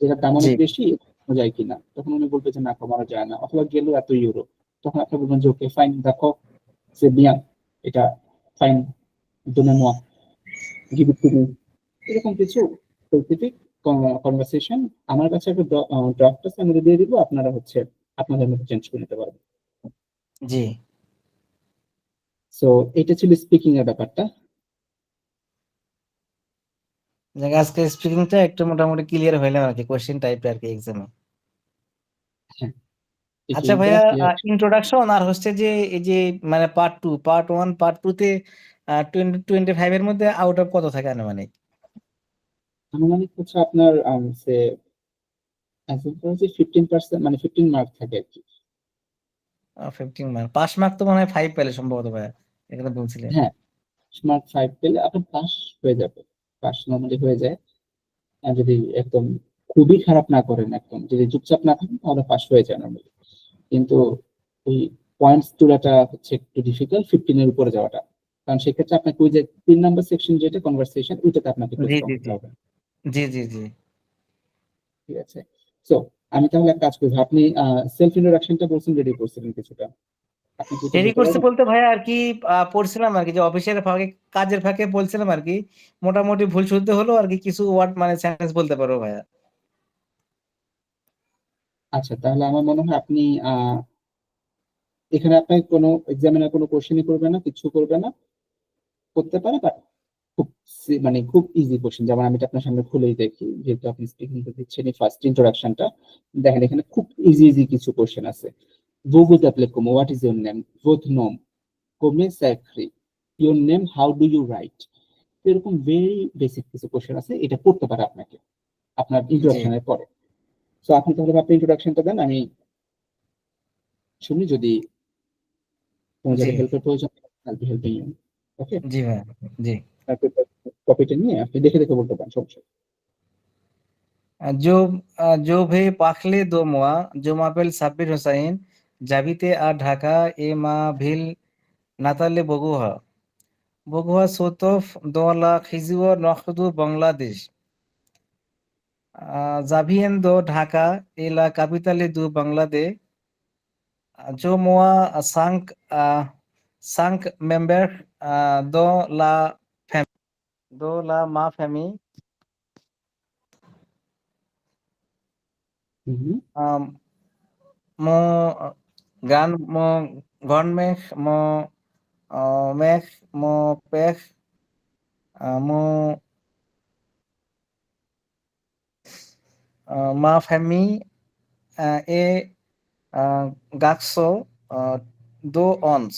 যেটার দাম জি অনেক বেশি, কমানো যায় কিনা, তখন উনি বলবে যে না কমানো যায় না, অথবা গেলেও এত 1 ইউরো, তখন আপনি বলবেন যে ওকে ফাইন, দেখো সে বিয়ান, এটা ফাইন, দোনে নোয়া, গিভ ইট টু মি, এরকম কিছু স্পেসিফিক কনভারসেশন। আমার কাছে একটা ড্রাফট আছে, আমি দিয়ে দিব, আপনারা হচ্ছে আপনাদের মতো চেঞ্জ করে নিতে পারবেন। জি। সো এটা ছিল স্পিকিং এর ব্যাপারটা। যাক, আজকে স্পিকিংটা একটু মোটামুটি ক্লিয়ার হইলাম আর কি, কোশ্চেন টাইপের আর কি এক্সামে। হ্যাঁ, আচ্ছা স্পিকিংটা ভাইয়া, ক্লিয়ার। ইন্ট্রোডাকশন আর হচ্ছে যে এই যে মানে পার্ট 1 তে 25 এর মধ্যে আউট অফ কত থাকে আনুমানিক? আনুমানিক হচ্ছে আপনার সে 15%, মানে 15 মার্ক থাকে আর কি। 15 মার্ক, পাস মার্ক তো মনে হয় 5 পেলে সম্ভবত ভাইয়া, এখানে বলছিলেন। হ্যাঁ, স্মার্ট 5 পেলে আপনার পাস হয়ে যাবে, পাস নর্মালি হয়ে যায়। আর যদি একদম খুবই খারাপ না করেন, একদম যদি চুপচাপ না থাকেন, তাহলে পাস হয়ে যায় নর্মালি। কিন্তু ওই পয়েন্টস তোলাটা হচ্ছে একটু ডিফিকাল্ট, 15 এর উপরে যাওয়াটা, কারণ সেক্ষেত্রে আপনাকে ওই যে 3 নাম্বার সেকশন যেটা কনভারসেশন, ওইটাতে আপনাকে একটু জি স্ট্রং জি হতে জি হবে। জি জি জি। ঠিক আছে, সো আমি তাহলে এক কাজ করবো, আপনি সেলফ ইন্ট্রোডাকশনটা বলছেন রেডি করছিলেন কিছুটা, আপনি কি এটা দেরি বলতে করছে পারবেন? বলতে ভাইয়া আর কি, পড়ছিলাম আর কি, যে অফিসের ফাঁকে কাজের ফাঁকে বলছিলাম আর কি, মোটামুটি ভুল শুদ্ধ হলো আর কি, কিছু ওয়ার্ড মানে সেন্টেন্স বলতে পারো ভাইয়া। আচ্ছা, তাহলে আমার মনে হয় আপনি আহ এখানে আপনাকে কোনো এক্সামিনার কোনো কোশ্চেনই করবে না, কিছু করবে না, করতে পারে বাট খুব মানে খুব ইজি কোশ্চেন, যেমন আমি এটা আপনার সামনে খুলেই দেখি, যেহেতু আপনি স্পিকিং তে দিচ্ছেন ফার্স্ট ইন্ট্রোডাকশনটা, দেখেন এখানে খুব ইজি ইজি কিছু কোশ্চেন আছে। Wo wird der Blick kommen? What is your name? What name? Come Sakri? Your name, how do you write? তো এরকম ভেরি বেসিক কিছু কোশ্চেন আছে, এটা পড়তে পারে আপনাকে আপনার জি ইন্ট্রোডাকশনের পরে। তো আপনি তাহলে আপনার ইন্ট্রোডাকশনটা দেন, আমি শুনি, যদি কোনো জি জায়গায় হেল্পের প্রয়োজন I'll be helping you. ওকে, জি ভাইয়া। জি। কপিটা নিয়ে আপনি দেখে দেখে বলতে পারেন, সমস্যা নেই। जो ভে পাখলে দো মোয়া, জো মাপেল সাব্বির হোসাইন, জাবিতে আর ঢাকা, এ মা ভিল নাতালে বগুহা, বগুহা সোতফ দোলা খিজিও নখদু বাংলাদেশ, জাভিয়েন দো ঢাকা, এলা ক্যাপিটালে দু বাংলাদেশ, জো মোয়া সাংক সাংক মেম্বার দো লা দো লা মা ফ্যামি, হুম, মো গান মো গনমেখ মো মেখ মো পেখ মো মা ফ্যামি এ গাকসো দো অনস।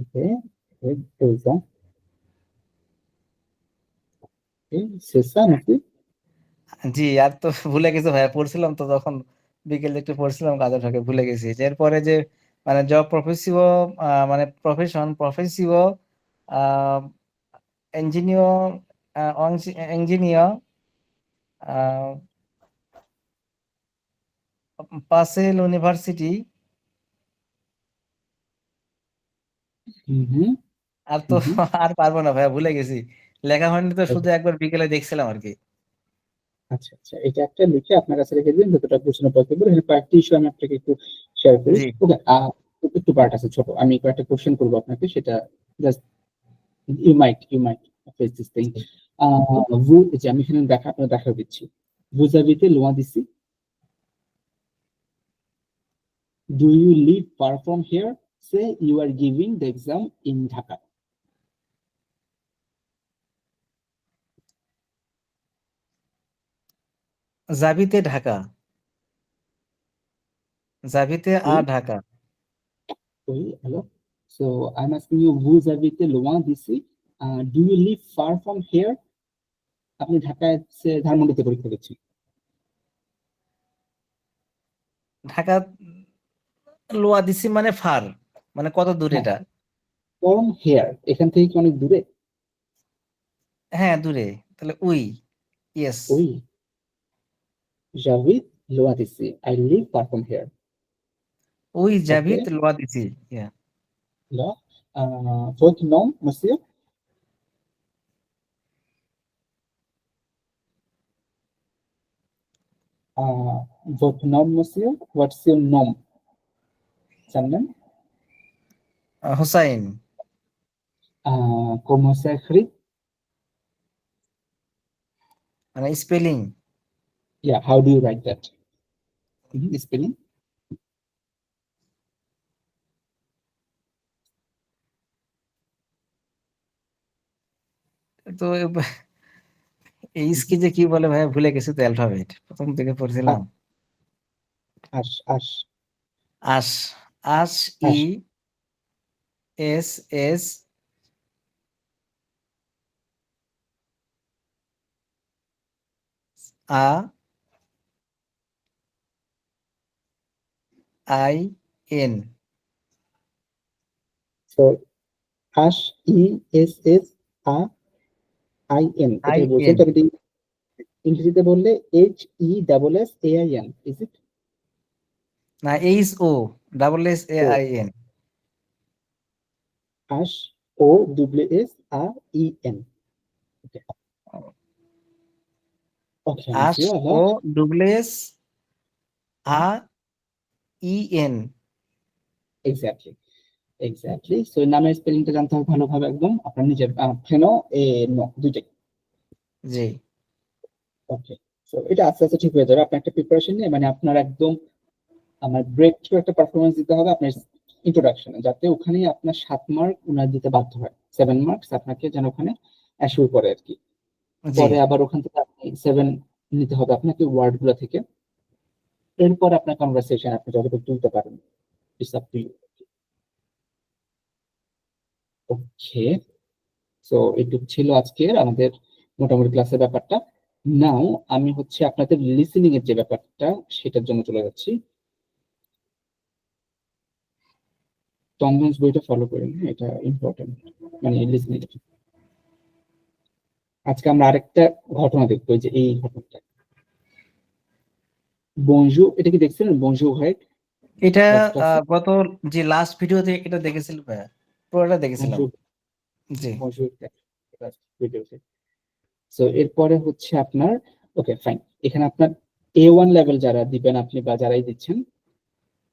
Okay. Dosa. Okay. Sesa নাকি? জি, আর তো ভুলে গেছি ভাইয়া, পড়ছিলাম তো তখন বিকেলে একটু পড়ছিলাম কাজে ফাঁকে, ভুলে গেছি। এরপরে যে মানে জব প্রফেসিও, মানে প্রফেসিও ইঞ্জিনিয়র, ইঞ্জিনিয়র পাসেল ইউনিভার্সিটি। হুম। আর তো হুম। আর পারবো না ভাইয়া, ভুলে গেছি। লেখা হয়নি তো, শুধু Okay. একবার বিকেলে দেখছিলাম আর কি। আচ্ছা আচ্ছা, এটা একটা লিখে আপনার কাছে রেখে দিন, যতটা প্রশ্ন পসিবল। এর কয়েকটি ইস্যু আমি আপনাকে একটু শেয়ার করি। জি ওকে, একটু পার্ট আছে ছোট, আমি কয়েকটা কোশ্চেন করবো আপনাকে, সেটা just you might face this thing. যে আমি এখানে দেখা দিচ্ছি, vous habitez loin d'ici? Do you live far from here? Say you are giving the exam in Dhaka. জাবিতে Dhaka, জাবিতে R Oui, Dhaka. oui, hello. So I'm asking you, vous habitez loin d'ici? Do you live far from here? আপনি ঢাকায় ধানমন্ডিতে পরীক্ষা দিচ্ছেন। ঢাকা লোয়া দিছি মানে ফার, মানে কত দূর হ্যাঁ, এটা? ফ্রম হেয়ার এখান থেকে কি অনেক দূরে? হ্যাঁ দূরে, তাহলে উই। ইয়েস। ওই, j'habite loin d'ici. I live far from here. We Okay, জাবিত লোয়া দিছি। Yeah. là, votre nom, monsieur? Votre nom, monsieur? What's your name? Surname? Hussain. Comment s'écrit? মানে spelling. Yeah, how do you write that? Spelling? তো এইস কি যে কি বলে ভাইয়া, ভুলে গেছি তো, অ্যালফাবেট প্রথম থেকে পড়ছিলাম। আশ। আশ, আশ, ই আশ। S S a I N. So, আশ, ESS, AIN, আই এটাই বলছেন। এন, তবে ইংরেজিতে বললে HESSAIN, is it? না H O double S A O, I N. আশ, OSSAEN. Okay. Okay, আশ monsieur, O alors, double S A I N. exactly, exactly. So, নামের স্পেলিংটা জানতে হবে ভালোভাবে, একদম আপনার নিজের ফেনো এ নো দুইটাই। জি ওকে, সো এটা আস্তে আস্তে ঠিক হয়ে যাবে। আপনার একটা প্রিপারেশন নিয়ে, মানে আপনার একদম আমার ব্রেক থ্রু একটা পারফরমেন্স দিতে হবে আপনার ইন্ট্রোডাকশনে, যাতে ওখানে আপনার 7 মার্ক ওনার দিতে বাধ্য হয়। 7 মার্কস আপনাকে যেন ওখানে অ্যাসিওর করে আর কি। জি। পরে আবার ওখান থেকে আপনি 7 নিতে হবে আপনাকে ওয়ার্ড গুলো থেকে। এরপর আপনার কনভারসেশন আপনি যতটুকু তুলতে পারেন, it's up to you. Okay, so এটুকু ছিল আজকের আমাদের মোটামুটি ক্লাসের ব্যাপারটা। নাও আমি হচ্ছে আপনাদের লিসেনিং এর যে ব্যাপারটা, সেটার জন্য চলে যাচ্ছি। টমজন্স বইটা ফলো করেন, হ্যাঁ, এটা ইম্পর্টেন্ট, মানে লিসেনিং। আজকে আমরা আরেকটা ঘটনা দেখবো, যে এই ঘটনাটা। বনজু, এটা কি দেখছিলেন? বনজু হোয়াইট এটা রাস্তাসে, গত যে লাস্ট ভিডিওতে এটা দেখেছিল ভাইয়া, পুরোটা দেখেছিলাম। বনজু জি বনজু ভিডিওতে। সো এরপরে হচ্ছে আপনার, ওকে ফাইন, এখানে আপনার A1 লেভেল যারা দিবেন আপনি, বা যারাই দিচ্ছেন,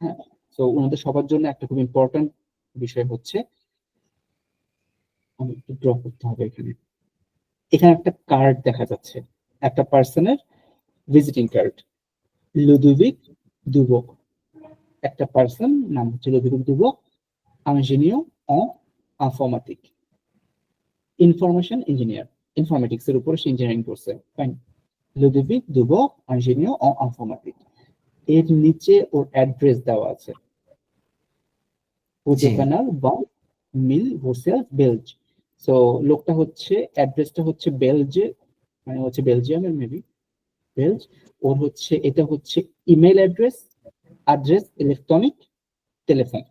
হ্যাঁ, তো ওনাদের সবার জন্য একটা খুব ইম্পর্টেন্ট বিষয় হচ্ছে, আমি একটু ড্র করতে হবে এখানে। এখানে একটা কার্ড দেখা যাচ্ছে, একটা পার্সনের ভিজিটিং কার্ড, লুডোভিক দুবক। একটা পার্সন, নাম হচ্ছে লুডোভিক দুবক, ইঞ্জিনিয়ার অন ইনফরমেটিক, ইনফরমেশন ইঞ্জিনিয়ার, ইনফরমেটিক্স এর উপরে সে ইঞ্জিনিয়ারিং করছে, ফাইন। লুডোভিক দুবক, ইঞ্জিনিয়ার অন ইনফরমেটিক। এর নিচে ওর অ্যাড্রেস দেওয়া আছে, জি কানাল বা মিল ভোসেলস বেলজ। সো লোকটা হচ্ছে, অ্যাড্রেসটা হচ্ছে বেলজে, মানে হচ্ছে বেলজিয়ামের মেবি, বেলজ। ওর হচ্ছে, এটা হচ্ছে ইমেল অ্যাড্রেস, ইলেকট্রনিক, টেলিফোন।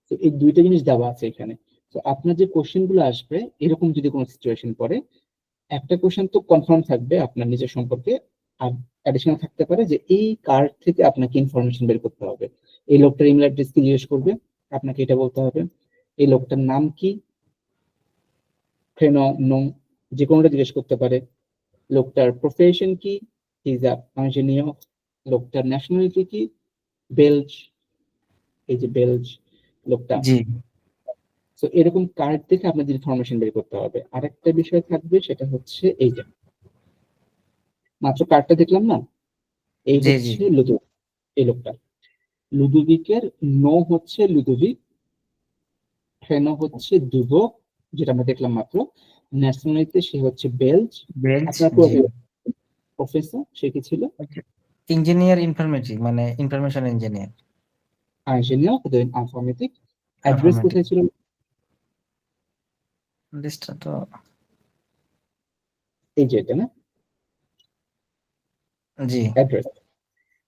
তো এই দুইটা জিনিস দেওয়া আছে এখানে। তো আপনার যে কোশ্চেন গুলো আসবে, এরকম যদি কোনো সিচুয়েশন পড়ে, একটা কোশ্চেন তো কনফার্ম থাকবে আপনার নিজের সম্পর্কে, আর অ্যাডিশনাল থাকতে পারে যে এই কার্ড থেকে আপনাকে ইনফরমেশন বের করতে হবে। এই লোকটার ইমেল অ্যাড্রেস কি জিজ্ঞেস করবে, আপনাকে এটা বলতে হবে। এই লোকটার নাম কি, ফ্রেনো নো, যে কোনোটা জিজ্ঞেস করতে পারে। লোকটার প্রফেশন কি, ইজ আ ইঞ্জিনিয়ার। লোকটার ন্যাশনালিটি কি, বেলজ, এই যে বেলজ লোকটা। জি তো এরকম কার্ড দেখে আপনাদের ইনফরমেশন বের করতে হবে। আরেকটা বিষয় থাকবে, সেটা হচ্ছে এই যে মাত্র কার্ডটা দেখলাম না, এই জি জি হচ্ছে লুদোভিক, এই লোকটা। লুদোভিকের নো হচ্ছে লুদোভিক, ফ্রেনো হচ্ছে দুবো, যেটা আমরা দেখলাম মাত্র। ন্যাশনালিতে সে হচ্ছে বেলজ। বেঞ্চ আপনার জি প্রফেসর সে কি ছিল, ইঞ্জিনিয়ার ইনফরমেটিক মানে information engineer engineer informatic. Address informatic কোথায় ছিল, লিস্টটা তো এই যে এটা না, জি অ্যাড্রেস।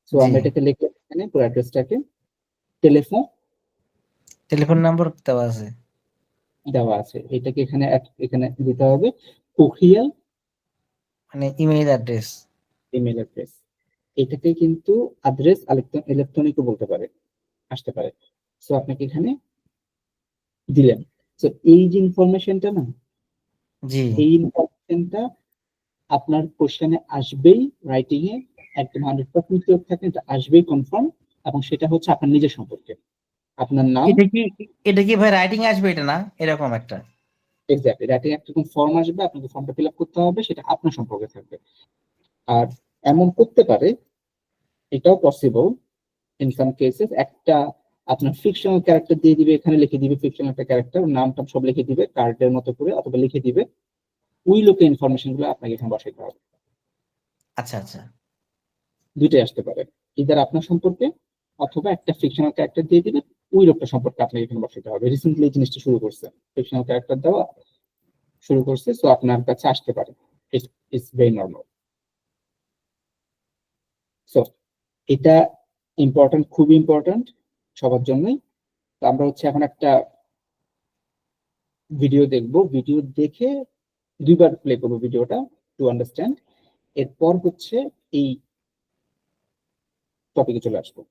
তো জি আমরা এটাকে লিখে এখানে পুরো অ্যাড্রেসটাকে, টেলিফোন টেলিফোন নাম্বার দেওয়া আছে দেওয়া আছে, এটাকে এখানে এখানে দিতে হবে। কোরিয়াল মানে ইমেইল অ্যাড্রেস ইমেল অ্যাড্রেস, এটাকে কিন্তু অ্যাড্রেস ইলেকট্রনিকও বলতে পারে, আসতে পারে। সো আপনাকে এখানে দিলেন। তো এই যে ইনফরমেশনটা না, জি এই ইনফরমেশনটা আপনার কোশ্চেনে আসবেই, রাইটিং এ একদম 100% শিওর থাকেন এটা আসবেই কনফার্ম। এবং সেটা হচ্ছে আপনার নিজের সম্পর্কে, আপনার নাম। এটা কি ভাই রাইটিং আসবে এটা না এরকম একটা এক্স্যাক্টলি, রাইটিং একটা ফর্ম আসবে, আপনাকে ফর্মটা ফিল আপ করতে হবে, সেটা আপনার সম্পর্কে থাকবে। আর এমন করতে পারে, এটাও পসিবল ইন সাম কেসেস, একটা আপনার ফিকশনাল ক্যারেক্টার দিয়ে দিবে, এখানে লিখে দিবে ফিকশনাল একটা ক্যারেক্টার, নামটা সব লিখে দিবে কার্ডের মতো করে, অথবা লিখে দিবে ওই লোকের ইনফরমেশন গুলো আপনাকে এখানে বসাইতে হবে। আচ্ছা আচ্ছা দুইটাই আসতে পারে, ইদার আপনার সম্পর্কে অথবা একটা ফিকশনাল ক্যারেক্টার দিয়ে দিবে, ওই লোকটা সম্পর্কে আপনাকে এখানে বসাইতে হবে। রিসেন্টলি এই জিনিসটা শুরু করছে, ফিকশনাল ক্যারেক্টার দেওয়া শুরু করছে, সো আপনার কাছে আসতে পারে, ইটস ভেরি নর্মাল। সো এটা ইম্পর্টেন্ট, খুবই ইম্পর্টেন্ট সবার জন্যই। তো আমরা হচ্ছে এখন একটা ভিডিও দেখবো, ভিডিও দেখে দুইবার প্লে করবো ভিডিওটা টু আন্ডারস্ট্যান্ড। এরপর হচ্ছে এই টপিকে চলে আসবো।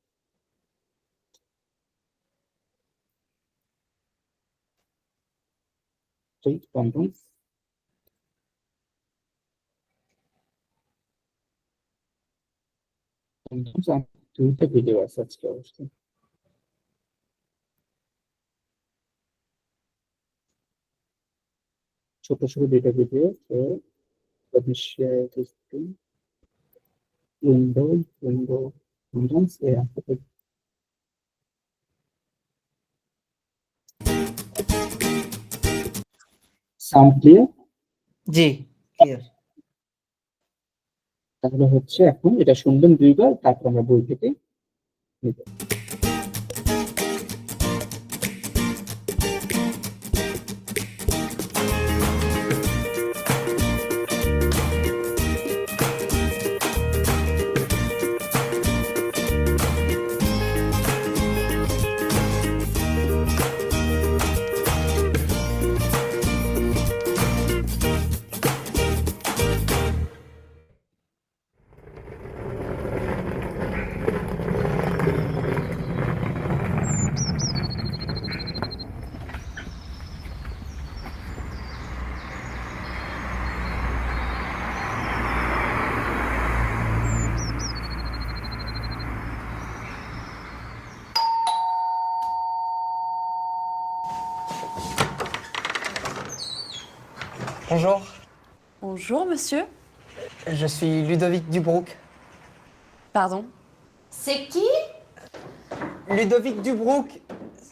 দুইটা ভিডিও আছে আজকে অবশ্যই, ছোট ছোট দুইটা ভিডিও। তো let me share this screen. Windows, yeah. Sound clear? G clear তাহলে হচ্ছে এখন এটা শুনবেন দুইবার, তারপর আমরা বই থেকে নিব। Bonjour, Bonjour, monsieur. je suis Ludovic Dubrouk. Pardon. C'est qui? Ludovic Dubrouk,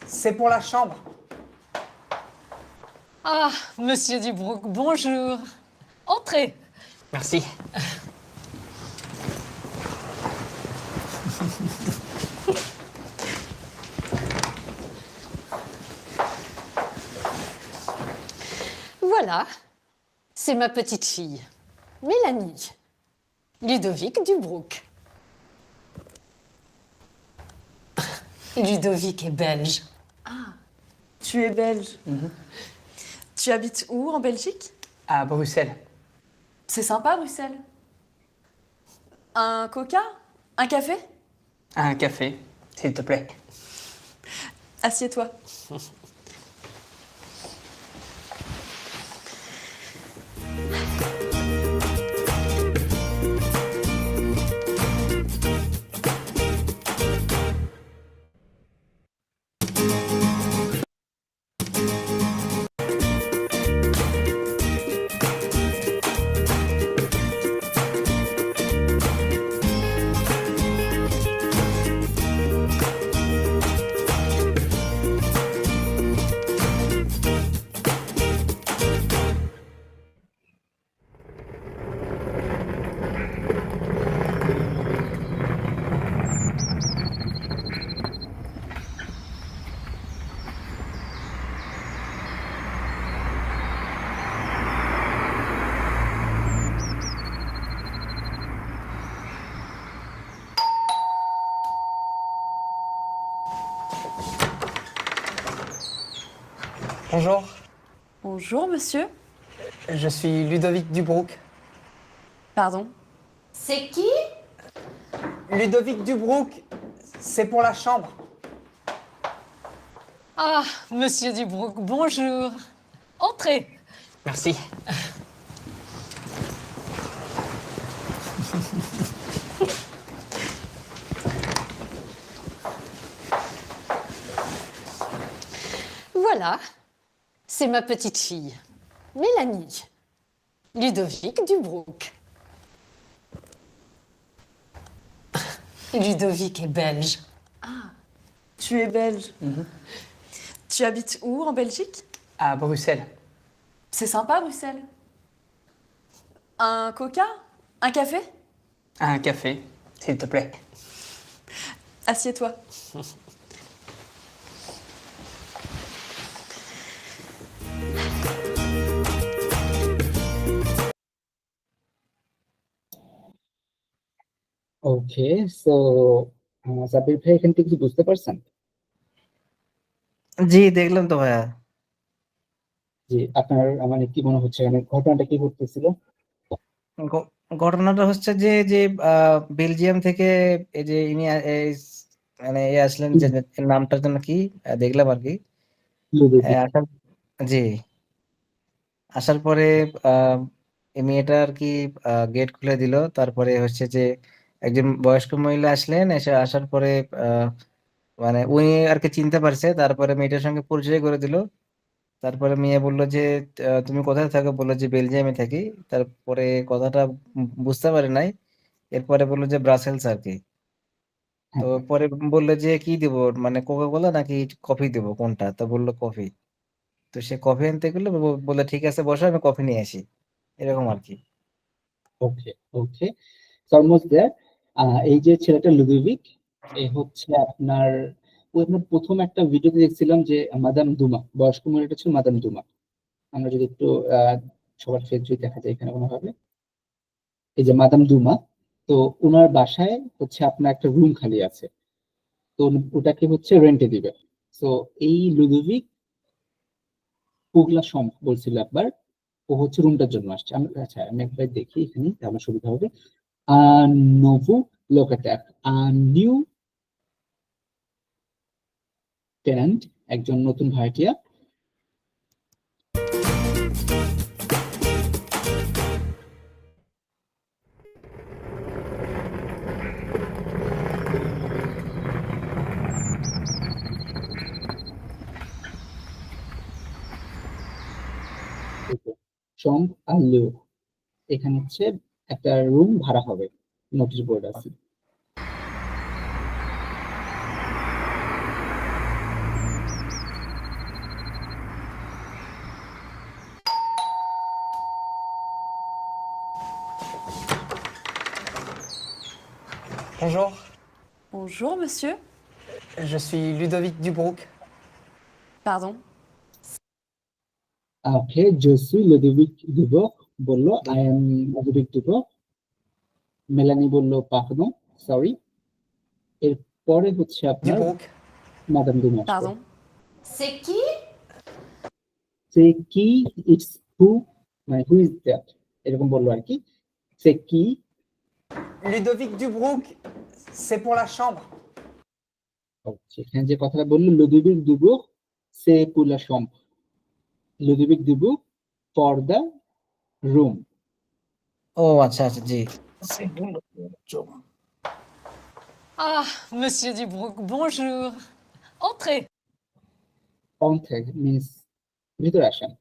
c'est pour la chambre. Ah, monsieur Dubrouk, bonjour. Entrez. Merci. Voilà, c'est ma petite fille, Mélanie, Ludovic Dubrouk. Ludovic est belge. Tu es belge. Tu habites où en Belgique? À Bruxelles. C'est sympa, Bruxelles. Un coca? Un café? Un café, s'il te plaît. Assieds-toi. Bonjour, Bonjour, monsieur. je suis Ludovic Dubrouk. Pardon. C'est qui? Ludovic Dubrouk, c'est pour la chambre. Ah, monsieur Dubrouk, bonjour. Entrez. Merci. Voilà, c'est ma petite fille, Mélanie, Ludovic Dubrouk. Ludovic est belge. Tu es belge. Tu habites où en Belgique? À Bruxelles. C'est sympa, Bruxelles. Un coca? Un café? Un café, s'il te plaît. Assieds-toi. ওকে, সো সাব্বির ভাই এখান থেকে কিছু বুঝতে পারছেন? জি, দেখলাম তো ভাইয়া। যে আপনার মানে কি মনে হচ্ছে এখানে ঘটনাটা কি ঘটতেছিল? ঘ- ঘটনাটা হচ্ছে যে বেলজিয়াম থেকে এই যে ইনি মানে আসলেন, যে নামটার জন্য কি দেখলাম আর কি। লুডোভিক। আসার জি, আসার পরে এই মেয়েটা আর কি গেট খুলে দিল। তারপরে হচ্ছে যে একজন বয়স্ক মহিলা আসলেন, আসার পরে আহ, মানে উনি আর কি চিনতে পারছে। তারপরে মেয়েটার সঙ্গে পরিচয় করে দিল। তারপরে মেয়ে বললো যে তুমি কোথায় থাকো, বললো যে বেলজিয়ামে থাকি। তারপরে কথাটা বুঝতে পারে নাই। এরপরে বললো যে ব্রাসেলস আর কি। তো হ্যাঁ, পরে বললো যে কি দিব, মানে কোকা কোলা নাকি কফি দিব, কোনটা? তো বললো কফি। তো সে কফি আনতে গেলো, বললো ঠিক আছে বসো, আমি কফি নিয়ে আসি, এরকম আর কি। ওকে, ওকে, অলমোস্ট দেয়ার। এই যে ছেলেটা লুডোভিক, এ হচ্ছে আপনার, ওই আপনার প্রথম একটা ভিডিওতে দেখছিলাম যে মাদাম দুমা, বয়স্ক মহিলাটা ছিল মাদাম দুমা। আমরা যদি একটু আহ সবার ফেস যদি দেখা যায় এখানে কোনোভাবে, এই যে মাদাম দুমা, তো ওনার বাসায় হচ্ছে আপনার একটা রুম খালি আছে, তো ওটাকে হচ্ছে রেন্টে দিবে। তো এই লুডোভিক পুগলা সম বলছিল একবার, ও হচ্ছে রুমটার জন্য আসছে। আচ্ছা আমি একবার দেখি এখানে, আমার সুবিধা হবে। নোভো লোকাটাক, নিউ টেন্যান্ট, একজন নতুন ভাড়াটিয়া। সম আর লিও, এখানে হচ্ছে একটা রুম ভাড়া হবে, নোটিশ বোর্ড আছে। Bonjour, Bonjour, monsieur. Je suis Ludovic Dubrouk. Pardon. Okay, je suis Ludovic Duboc বললো I am Ludovic Duboc। Melanie বললো পার্ডন, সরি। এরপরে হচ্ছে আপনার Dubrouk. মাদাম দুমা। Pardon. C'est qui? সে কি, ইটস হু, মানে হু ইজ দ্যাট এরকম বললো আর কি। সে কি, Ludovic Dubrouk, c'est pour la chambre. সেখানে যে কথাটা বললো লুদোভিক দুবুক সে পুলা সম্প, Ludovic Duboc for the room. ও আচ্ছা আচ্ছা জি। Ah, monsieur Dubrouk, bonjour. Entrez. অন্থে মিন্স ভিতরে আসেন।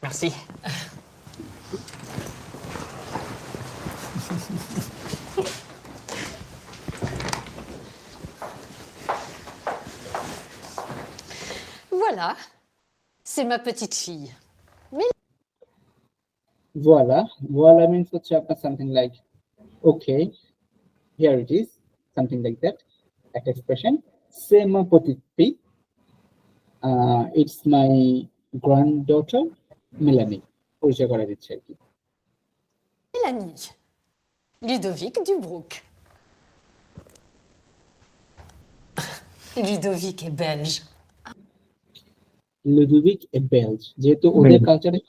Merci. Voilà, c'est ma petite fille. Voila, voila means হচ্ছে আপনার something like okay, here it is, something like that, একটা expression. C'est ma petite fille, it's my granddaughter Melanie, পরিচয় করে দিচ্ছে আর কি। Mélanie. Ludovic Dubrouk. Ludovic est belge. লুডোভিক এ বেলজ, যেহেতু ওদের কালচারে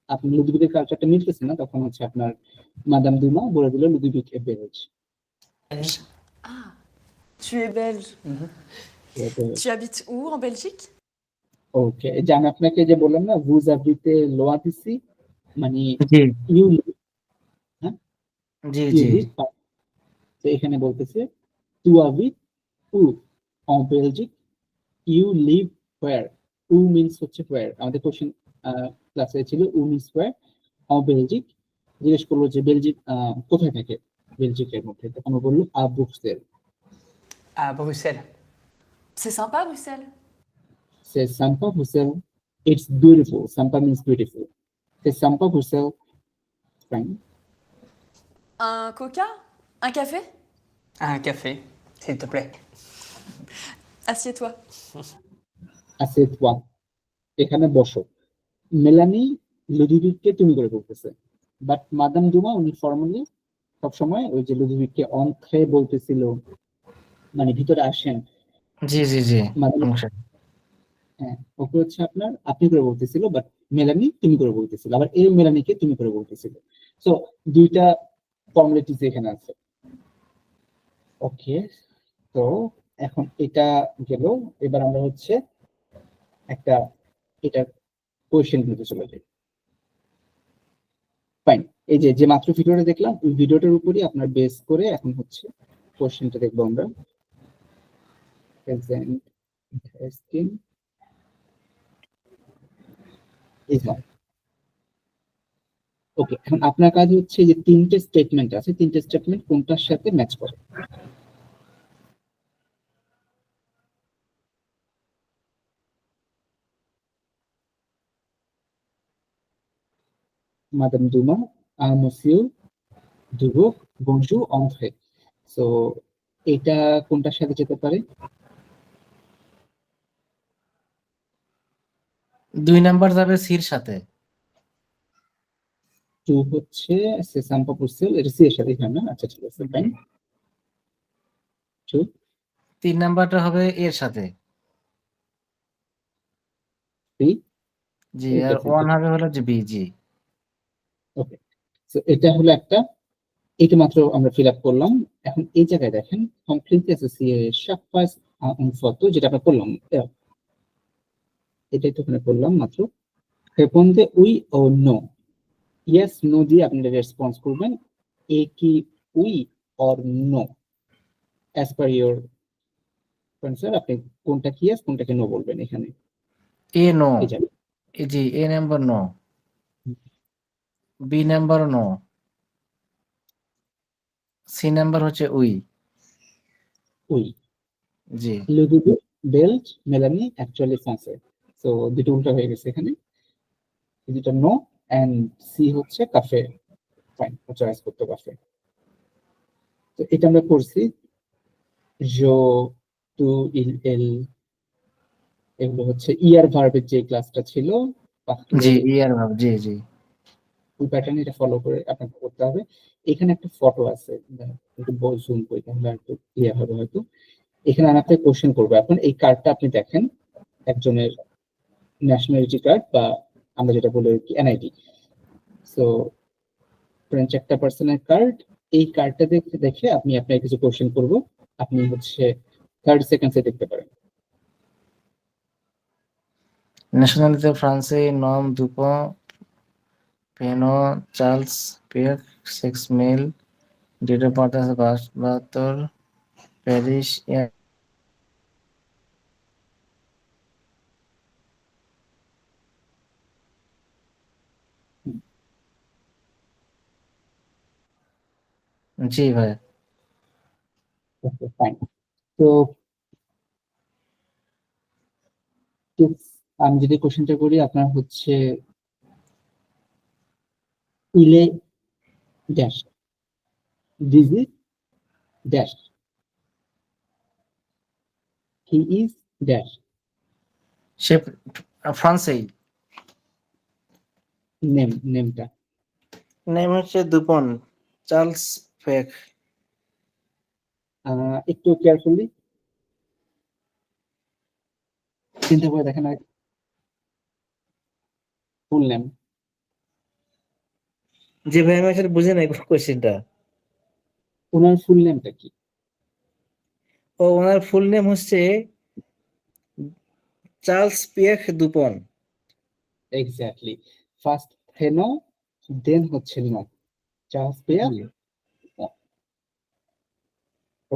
আপনি লুডোভিকের কালচারটা মিলতেছে না, তখন হচ্ছে আপনার মাদাম দুমা বলে দিল লুডোভিক এ বেলজ। Belge. Ah, tu es belge. Tu habites où en Belgique? ওকে, যে আমি আপনাকে যে বললাম না vous habitez loin d'ici, মানে জি ইউ জি জি তো এখানে বলতেছে tu habites où en Belgique, you live where, où means হচ্ছে where, আমাদের কোশ্চেন ক্লাসে ছিল où means where en Belgique। জিজ্ঞেস করলো যে বেলজিক কোথায় থাকে বেলজিকের মধ্যে, তখন ও বললো à Bruxelles। À Bruxelles. C'est sympa, Bruxelles. C'est sympa Bruxelles, it's beautiful, sympa means beautiful, c'est sympa Bruxelles, fine. Un coca? Un café? Un café, s'il te plaît. Assieds-toi. Assieds-toi, এখানে বসো। মেলানি লুডোভিককে তুমি করে বলতেছে, বাট মাদাম দুমা উনি ফর্মালি সবসময় ওই যে লুডোভিককে অন্থে বলতেছিল, মানে ভিতরে আসেন। জি জি জি মাদাম হ্যাঁ, ওকে হচ্ছে আপনার আপনি করে বলতেছিল, বাট মেলানি তুমি করে বলতেছিল, আবার এই মেলানিকে তুমি করে বলতেছিল। সো দুইটা ফর্মালিটিস এখানে আছে। ওকে, তো এখন এটা গেল, এবার আমরা হচ্ছে একটা এটা কোয়েশ্চেন গুলোতে চলে যাই। ফাইন, এই যে যে মাত্র ভিডিওটা দেখলাম ওই ভিডিওটার উপরই আপনার বেস করে এখন হচ্ছে কোয়েশ্চেনটা দেখবো আমরা। প্রেজেন্ট ইন্টারেস্টিং ওকে, এখন আপনার কাজ হচ্ছে যে তিনটে স্টেটমেন্ট আছে, তিনটে স্টেটমেন্ট কোনটার সাথে ম্যাচ করে। Madame Duma, Monsieur Duboc, bonjour, entrez. So এটা কোনটার সাথে যেতে পারে? 2 নাম্বার যাবে সির সাথে। টু হচ্ছে সে সাম্পা পুরসেল, এটা সি এর সাথে না? আচ্ছা ঠিক আছে, ফাইন। টু 3 নাম্বারটা হবে এর সাথে। থ্রি জি, আর 1 হবে হলো যে বি। জি ওকে, সো এটা হলো একটা, এটা মাত্র আমরা ফিল আপ করলাম। এখন এই জায়গায় দেখেন কমপ্লিটলি অ্যাসোসিয়ে শাফাস ফটো, যেটা আমরা করলাম এটাই তো ওখানে করলাম মাত্র। রেসপন্ডে উই ও নো, ইয়েস নো দিয়ে আপনারা রেসপন্স করবেন, এ কি উই or no, as per your sir আপনি কোনটা কি ইয়েস কোনটাকে নো বলবেন এখানে। এ নো, এই যাবে জি A number no, B number no, C number হচ্ছে উই। উই, জি লুডোভিক, বেলজ, মেলানি অ্যাকচুয়ালি ফ্রান্সে, সো দুটো উল্টা হয়ে গেছে এখানে, দুটো নো এন্ড সি হচ্ছে কাফে, ফাইন চয়েস করতে কাফে। তো এটা আমরা করছি জো, টু, ইল, এল, এগুলো হচ্ছে ইয়ার ভার্বের যে ক্লাসটা ছিল জি ইয়ার ভাব, জি জি। ওই প্যাটার্ন এটা ফলো করে আপনাকে করতে হবে। এখানে একটা ফটো আছে, একটু জুম করি তাহলে একটু ক্লিয়ার হবে হয়তো। এখানে আমি আপনাকে কোশ্চেন করবো। এখন এই কার্ডটা আপনি দেখেন, একজনের ন্যাশনালিটি কার্ড বা আমরা যেটা বলি এনআইডি। সো ফ্রেঞ্চ একটা পার্সনের কার্ড, এই কার্ডটা দেখে দেখে আপনি আপনার কিছু কোশ্চেন করবো, আপনি হচ্ছে 30 সেকেন্ডসে দেখতে পারেন। Nationalité français, nom Dupont, prénom Charles Pierre, sexe male, date of birth 72, Paris, জি ভাই। Okay fine. তো আমি যদি কোশ্চেনটা করি, আপনার হচ্ছে ইলে ড্যাশ, ডিজি ড্যাশ, হি ইজ ড্যাশ, সে ফ্রান্সেই, নেমটা নেম হচ্ছে দুপন, চার্লস ফেক। একটু কেয়ারফুলি চিন্তা করে দেখেন আর ফুল নেম। জি ভাই, আমি আসলে বুঝে নাই কোশ্চেনটা। ওনার ফুল নেমটা কি? ও, ওনার ফুল নেম হচ্ছে Charles Pierre Dupont. Exactly, first হেনো, দেন হচ্ছে no, Charles Pierre.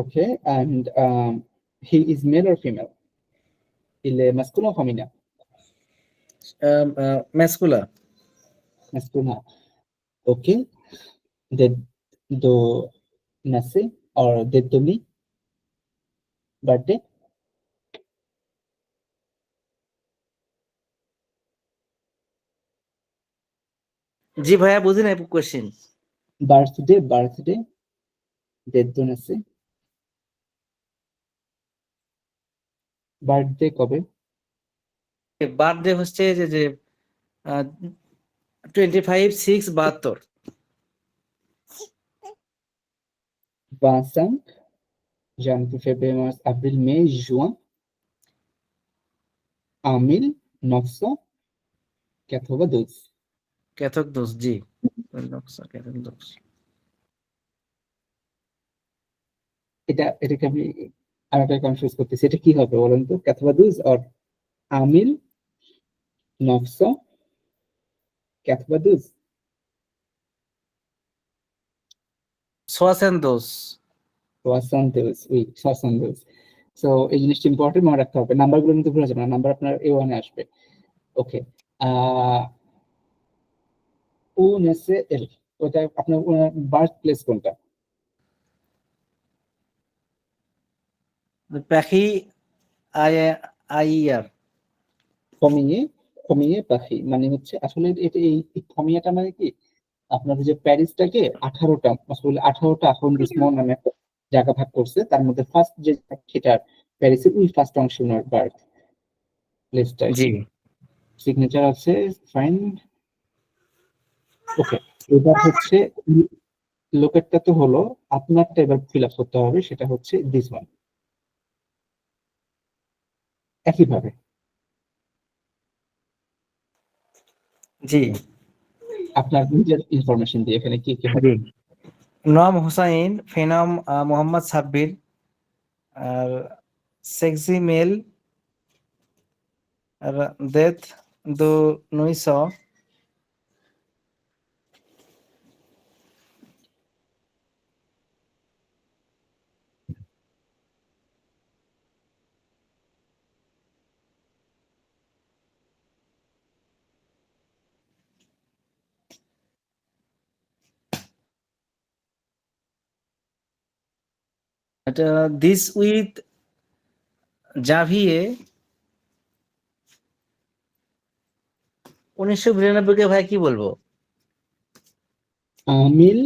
Okay, and he is male or female? Il est masculin ou féminin? ম্যাসকুলা। Masculin. Ok. De naissance or date de née, birthday, জি ভাইয়া, বুঝি নাই question. birthday, date de naissance, birthday কবে? বার্থডে হচ্ছে যে 25/6/72। 25 janvier, février, mars, avril, mai, juin, en 1992. ক্যাথক দোষ, জি। ক্যাথক দোষ। এটাকে আমি আরেকটা কনফিউজ করতেছি, এটা কি হবে বলেন তো? 92 or আমিল 992? সোয়াসেন দোষ। 72, উই 72। সো এই জিনিসটা ইম্পর্টেন্ট, মনে রাখতে হবে। নাম্বারগুলো কিন্তু ভুলে যাবেন না, নাম্বার আপনার A1 এ আসবে। ওকে, ও নেসে এল, ওটা আপনার বার্থ প্লেস কোনটা? পাখি আইয়ার। কমিয়ে, কমিয়ে পাখি মানে হচ্ছে আসলে এটা এই কমিয়াটা মানে কি, আপনার যে প্যারিসটাকে 18টা, আসলে 18টা আররondissement নামে একটা জায়গা ভাগ করছে, তার মধ্যে ফার্স্ট যে সেটা প্যারিসের ওই ফার্স্ট অংশ ওনার বার্থ প্লেসটা। জি। সিগনেচার আছে, ফাইন। ওকে, এবার হচ্ছে লোকেরটা তো হলো, আপনারটা এবার ফিল আপ করতে হবে, সেটা হচ্ছে দিস ওয়ান। একইভাবে জি আপনার নিজের ইনফরমেশন দিয়ে এখানে কি কি হবে। জি। নাম হুসাইন, ফেনাম মোহাম্মদ সাব্বির, আর সেক্সি মেল, আর ডেথ 2900। এটা দিস উইথ জাভিয়ে 1992 কে ভাই কি বলবো? আমিল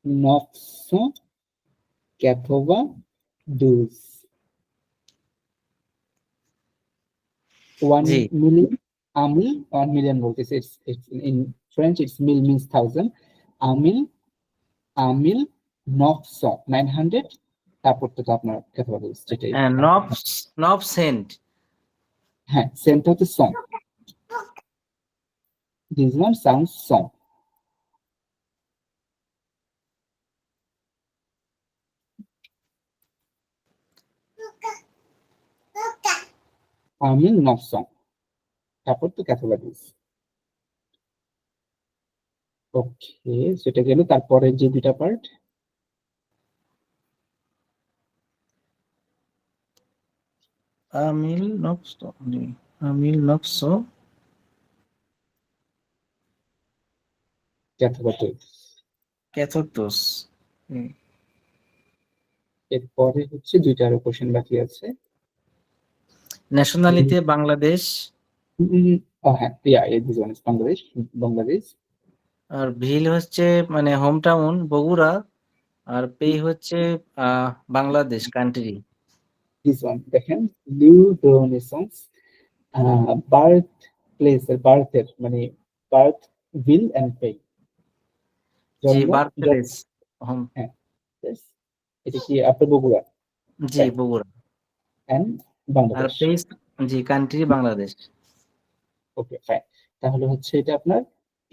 992 1 জি million amil 1 million বলতেছে it's in French it's mil means 1000 amil 900 তারপর তো আপনার ক্যাথোলিক যেটাই নব সেন্ট হ্যাঁ সেন্টটা হচ্ছে song this one sounds song amil 900 তারপর তো ক্যাথোলিক ওকে সেটা গেল তারপরে যে দুটা পার্ট আমিল নবস জি আমিল নবস ক্যাথোলিক ক্যাথোটোস এরপরে হচ্ছে দুইটা আরো কোশ্চেন বাকি আছে ন্যাশনালিটি বাংলাদেশ হ্যাঁ this one is বাংলাদেশ আর ভিল হচ্ছে মানে হোম টাউন বগুড়া আর পে হচ্ছে বাংলাদেশ কান্ট্রি this one দেখেন নিউ ডোনেশনস বার্থ প্লেসের বার্থের মানে বার্থ উইল এন্ড পে জি বার্থ প্লেস হোম yes এটা কি আপনার বগুড়া জি বগুড়া এন্ড আর বাংলাদেশ প্লেস জি কান্ট্রি বাংলাদেশ ওকে ফাইন তাহলে হচ্ছে এটা আপনার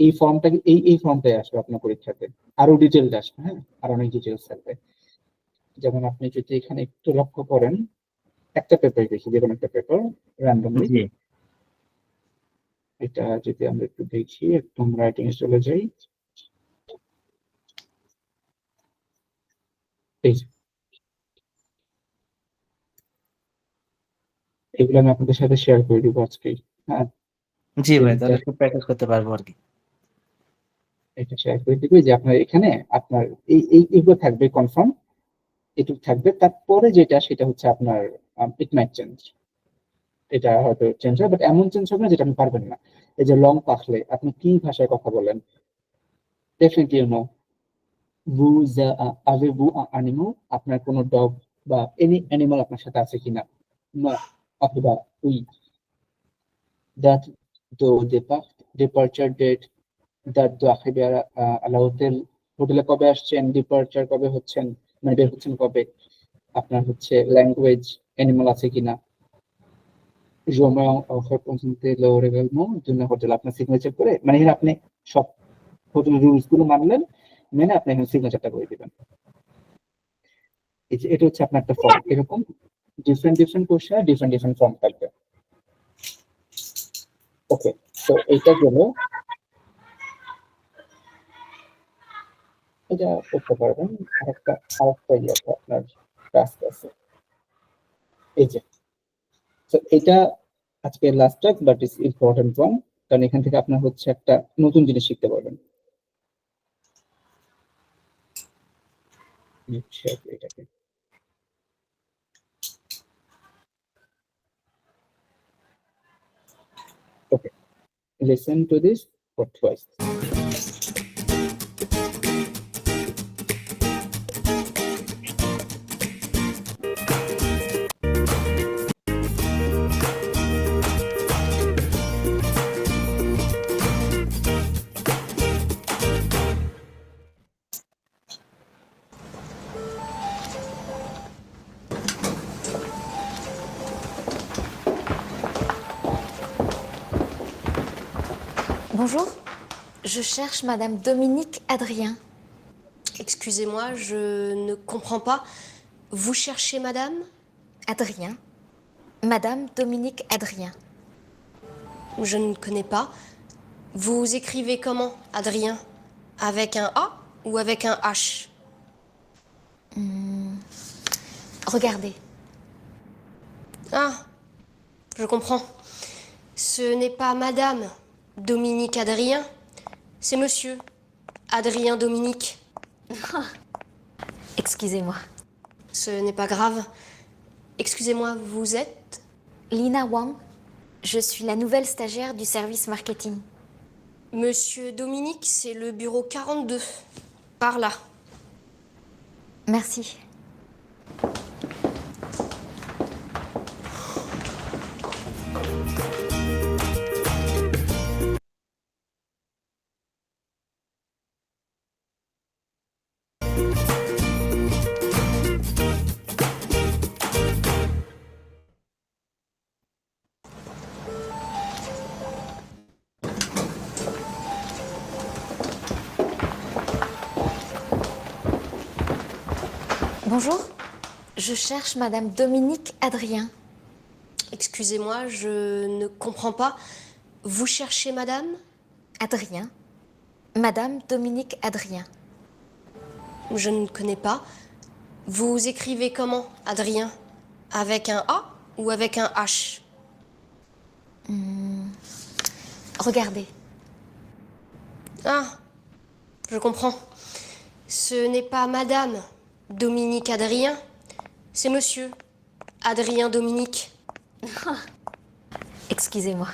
এই ফর্মটাকে এই ফর্মটাই আসবে আপনার পরীক্ষাতে আরো ডিটেইলড আসবে হ্যাঁ আর অনেক ডিটেইলস থাকবে যেমন আপনি যদি এখানে একটু লক্ষ্য করেন একটা পেপার দেখি যে কোনো একটা পেপার র্যান্ডমলি জি এটা যদি আমরা একটু দেখি একদম রাইটিং এ চলে যাই এই যে, এগুলো আমি আপনাদের সাথে শেয়ার করে দিব আজকে হ্যাঁ জি ভাই তাহলে একটু প্র্যাকটিস করতে পারবো আর কি এটা শেয়ার করে দিব যে আপনার এখানে আপনার এইগুলো থাকবে কনফার্ম এটুকু থাকবে তারপরে যেটা সেটা হচ্ছে আপনার ইট মাইট চেঞ্জ এটা হয়তো চেঞ্জ হয় বাট এমন চেঞ্জ হবে না যেটা আপনি পারবেন না এই যে লং পাখলে আপনি কি ভাষায় কথা বলেন definitely you know vous avez-vous un animal আপনার কোনো ডগ বা এনি অ্যানিমাল আপনার সাথে আছে কিনা না অথবা we that the departure date that the আখিবেরা আলা হোটেলে কবে আসছেন ডিপারচার কবে হচ্ছেন মানে বের হচ্ছেন কবে আপনার হচ্ছে ল্যাঙ্গুয়েজ অ্যানিমাল আছে কিনা জমা অফার পৌঁছতে লোরে গেলমো জন্য হোটেল আপনার সিগনেচার করে মানে এখানে আপনি সব হোটেল রুলস গুলো মানলেন মেনে আপনি এখানে সিগনেচারটা করে দিবেন এটা হচ্ছে আপনার একটা ফর্ম এরকম ডিফারেন্ট কোশ্চেন ডিফারেন্ট ফর্ম থাকবে ওকে তো এইটা গেল এটা করতে পারবেন আরেকটা ইয়ে আপনার টাস্ক আছে এই যে তো এটা আজকে last task but is important one কারণ এখান থেকে আপনার হচ্ছে একটা নতুন জিনিস শিখতে পারবেন এটাকে ওকে listen to this for twice Bonjour, je cherche Madame Dominique Adrien. Excusez-moi, je ne comprends pas. Vous cherchez madame? Adrien. Madame Dominique Adrien. Je ne connais pas. Vous écrivez comment, Adrien? Avec un A ou avec un H? Regardez. Ah, je comprends. Ce n'est pas madame Dominique Adrien, c'est monsieur Adrien Dominique. Excusez-moi. Ce n'est pas grave. Excusez-moi, vous êtes? Lina Wang. Je suis la nouvelle stagiaire du service marketing. Monsieur Dominique, c'est le bureau 42. Par là. Merci. Bonjour, je cherche Madame Dominique Adrien. Excusez-moi, je ne comprends pas. Vous cherchez madame? Adrien. Madame Dominique Adrien. Je ne connais pas. Vous écrivez comment, Adrien? Avec un A ou avec un H? Regardez. Ah, je comprends. Ce n'est pas madame Dominique Adrien, c'est monsieur Adrien Dominique. Excusez-moi.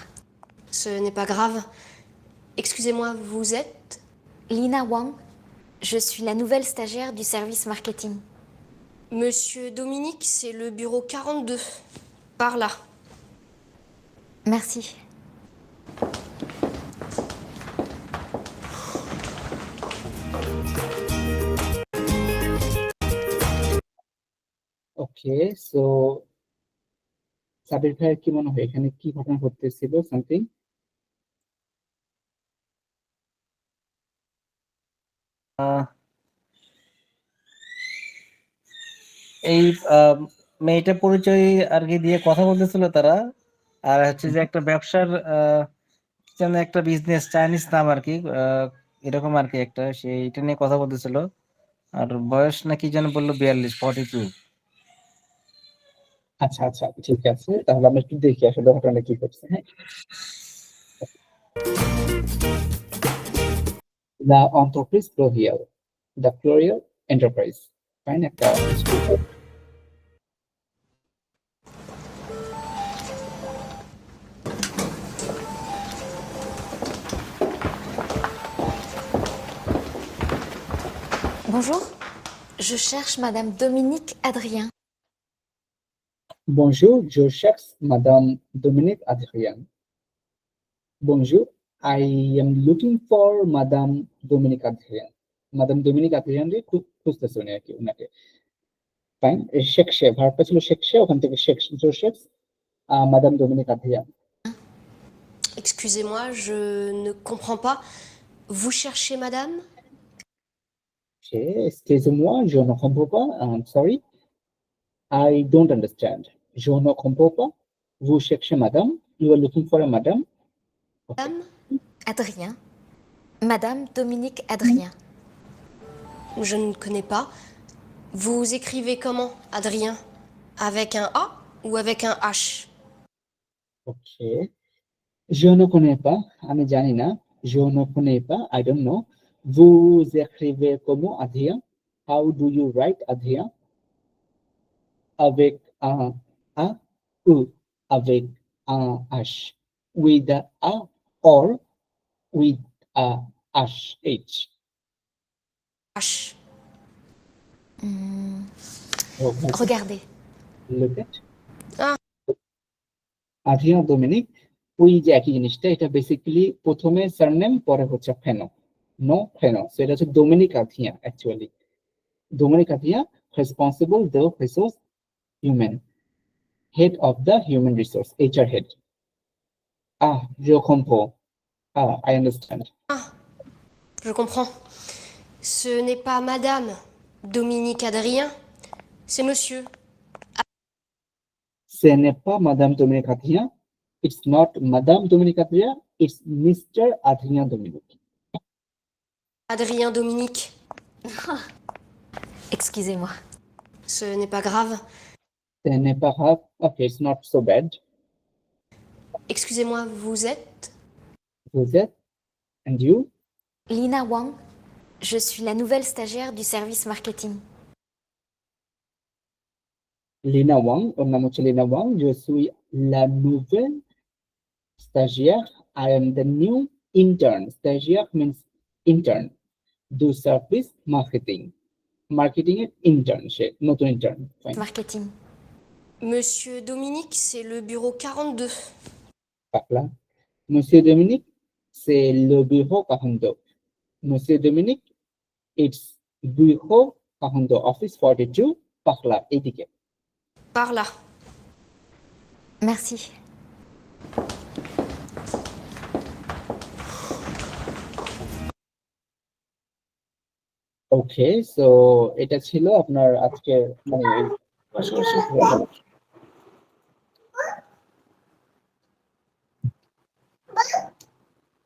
Ce n'est pas grave. Excusez-moi, vous êtes? Lina Wang. Je suis la nouvelle stagiaire du service marketing. Monsieur Dominique, c'est le bureau 42. Par là. Merci. Okay, so Sabir ভাইয়ের কি মনে হয় এখানে কি ঘটনা ঘটতেছিল সামথিং? এই মেয়েটা পরিচয় আর কি দিয়ে কথা বলতেছিল তারা, আর হচ্ছে যে একটা ব্যবসার কি যেন একটা বিজনেস, চাইনিজ নাম আর কি, এরকম আর কি একটা, সেইটা নিয়ে কথা বলতেছিল। আর বয়স নাকি যেন বললো 42, 42। আচ্ছা আচ্ছা, ঠিক আছে, তাহলে আমরা একটু দেখি আসলে ঘটনাটা কি ঘটছে। হ্যাঁ, দ্য এন্টারপ্রাইজ প্লোরিয়াল, দ্য প্লোরিয়াল এন্টারপ্রাইজ, ফাইন একটা school. Bonjour, je cherche Madame Dominique Adrien. Bonjour, je cherche Madame Dominique Adrien. Bonjour, I am looking for Madame Dominique Adrien. Madame Dominique Adrien রে খুঁজতেছে উনি আর কি, ওনাকে। ফাইন, শেখসে ভার্বটা ছিল শেখসে, ওখান থেকে শেখস, Joseph, Madame Dominique Adrien। Excusez-moi, je ne comprends pas. Vous cherchez madame? Excusez-moi, je ne comprends pas. I'm sorry, I don't understand. Je ne comprends pas. Vous cherchez Madame. You are looking for a Madame. Madame? Adrien. Madame Dominique Adrien. Je ne connais pas. Vous écrivez comment, Adrien? Avec un A ou avec un H? Okay. Je ne connais pas. আমি জানি না। Je ne connais pas. I don't know. Vous écrivez comment, Adrien? How do you write, Adrien? Avec un A ou avec un H? With a A or with a H? H. H. Okay. Regardez. Look at. Ah. Adrien Dominique, ওই যে একই জিনিসটা, এটা বেসিক্যালি প্রথমে সারনেম, পরে হচ্ছে ফেনো, নো ফেনো। সো এটা হচ্ছে ডোমিনিক আধিয়া, অ্যাকচুয়ালি ডোমিনিক আধিয়া, responsible the resource human, head of the human resource, HR head. Je comprends. I understand. Je comprends. Ce n'est pas Madame Dominique Adrien, c'est Monsieur. Ce n'est pas Madame Dominique Adrien. It's not Madame Dominique Adrien. It's Mr. Adrien Dominique. Adrien Dominique. Excusez-moi. Ce n'est pas grave. Ce n'est pas grave. Okay, it's not so bad. Excusez-moi, vous êtes? Vous êtes? And you? Lina Wang. Je suis la nouvelle stagiaire du service marketing. Lina Wang, ওর নাম হচ্ছে Lina Wang. Je suis la nouvelle stagiaire. I am the new intern. Stagiaire means intern. Do service marketing. Marketing এর ইন্টার্ন, সে নতুন intern. Marketing. Monsieur Dominique, c'est le bureau 42. পাকলা। Monsieur Dominique, c'est le bureau 42. Monsieur Dominique, it's bureau 42, office 42, পাকলা এইদিকে। Par là. Merci. ওকে, সো এটা ছিল আপনার আজকে মানে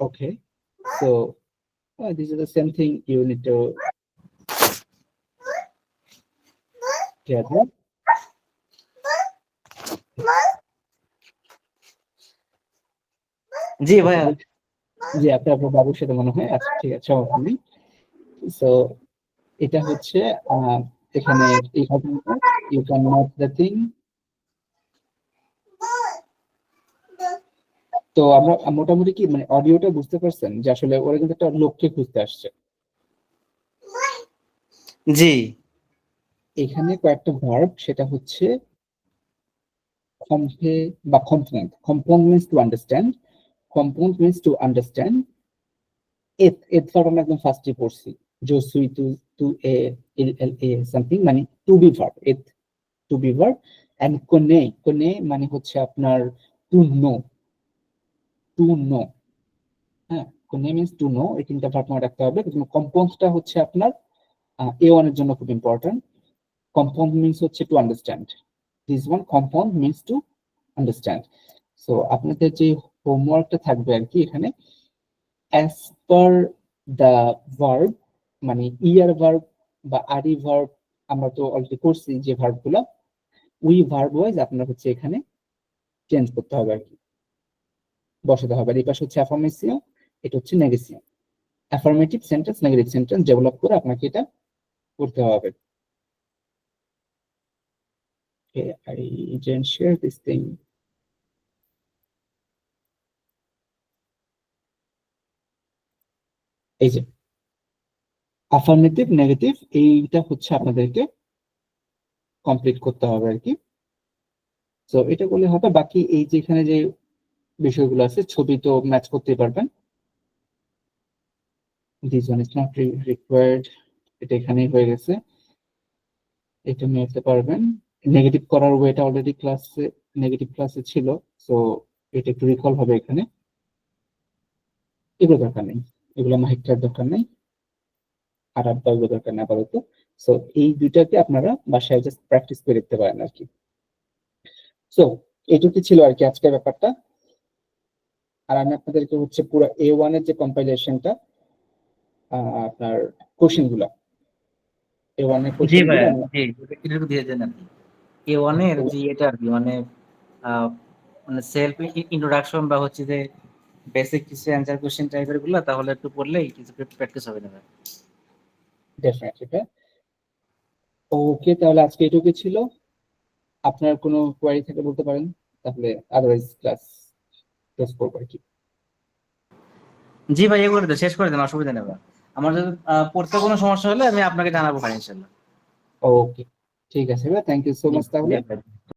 okay, so this is the same thing you need to gather. জি ভাইয়া। জি, আপনার বাবুর সাথে মনে হয়। আচ্ছা ঠিক আছে, সমস্যা নেই। সো এটা হচ্ছে এখানে এই ঘটনাটা you can note the thing. তো আমরা মোটামুটি কি মানে অডিওটা বুঝতে পারছেন যে আসলে ওরা কিন্তু একটা লোককে খুঁজতে আসছে। জি এখানে কয়েকটা ভার্ব, সেটা হচ্ছে কম্পে বা component. Component means to understand, component means to understand. এত আমরা একদম ফার্স্টে পড়ছি, জো সুই টু এ এল এল এ সামথিং, মানে টু বি ভার্ব, এত টু বি ভার্ব। এন্ড কোনে মানে হচ্ছে আপনার টু নো, টু নো। হ্যাঁ, কোনে মিন্স টু নো, এই তিনটা ভার্ব মনে রাখতে হবে। কিন্তু কম্পাউন্ডটা হচ্ছে আপনার A1 এর জন্য খুব ইম্পর্টেন্ট। কম্পাউন্ড মিন্স হচ্ছে to understand. This one compound means to understand. So আপনাদের যে হোমওয়ার্কটা থাকবে আর কি এখানে, as per the verb, মানে ইয়ার ভার্ব বা আরি ভার্ব আমরা তো অলরেডি করছি যে ভার্ব গুলা, ওই ভার্ব ওয়াইজ আপনার হচ্ছে এখানে চেঞ্জ করতে হবে আর কি, বসাতে হবে। আর এই পাশে হচ্ছে অ্যাফার্মেশন, এটা হচ্ছে negation. Affirmative sentence, negative sentence develop করে আপনাকে এটা করতে হবে। Okay, I didn't share this thing. এই যে অ্যাফার্মেটিভ, নেগেটিভ, এইটা হচ্ছে আপনাদেরকে কমপ্লিট করতে হবে আর কি। তো এটা করলে হবে। বাকি এই যে এখানে যে বিষয়গুলো আছে, ছবি তো ম্যাচ করতে পারবেন। This one is not required, এটা এখানেই হয়ে গেছে, এটা নিতে পারবেন। নেগেটিভ করার ওয়েটা অলরেডি ক্লাসে, নেগেটিভ ক্লাসে ছিল, সো এটা একটু রিকল হবে এখানে। এগুলো দরকার নেই, এগুলো মাহিকটার দরকার নেই, আর আব্বাগুলো দরকার নেই আপাতত। সো এই দুইটাকে আপনারা বাসায় জাস্ট প্র্যাকটিস করে দেখতে পারেন আর কি। সো এইটুকু ছিল আর কি আজকের ব্যাপারটা। আর আমি আপনাদেরকে হচ্ছে পুরো A1 এর যে কম্পাইলেশনটা, আপনার কোশ্চেন গুলা, A1 এর জি কোশ্চেন ভাইয়া, গুলো জি একটু দিয়ে দেন আর কি। A1 এর যে এটা আর কি মানে মানে সেলফ ইন্ট্রোডাকশন বা হচ্ছে যে বেসিক কিছু অ্যানসার কোশ্চেন টাইপের গুলো, তাহলে একটু পড়লেই কিছু প্র্যাকটিস হবে না ভাই। ডেফিনেটলি। ওকে, তাহলে আজকে এটুকু ছিল। আপনার কোনো কোয়ারি থেকে বলতে পারেন, তাহলে আদারওয়াইজ ক্লাস ক্লোজ করবো আর কি। জি ভাই, এগুলো তো শেষ করে দেন, অসুবিধা নেই ভাই। আমার যদি পড়তে কোনো সমস্যা হলে আমি আপনাকে জানাবো ভাই ইনশাল্লাহ। ওকে, ঠিক আছে ভাই, থ্যাংক ইউ সো মাচ তাহলে। জি ভাই।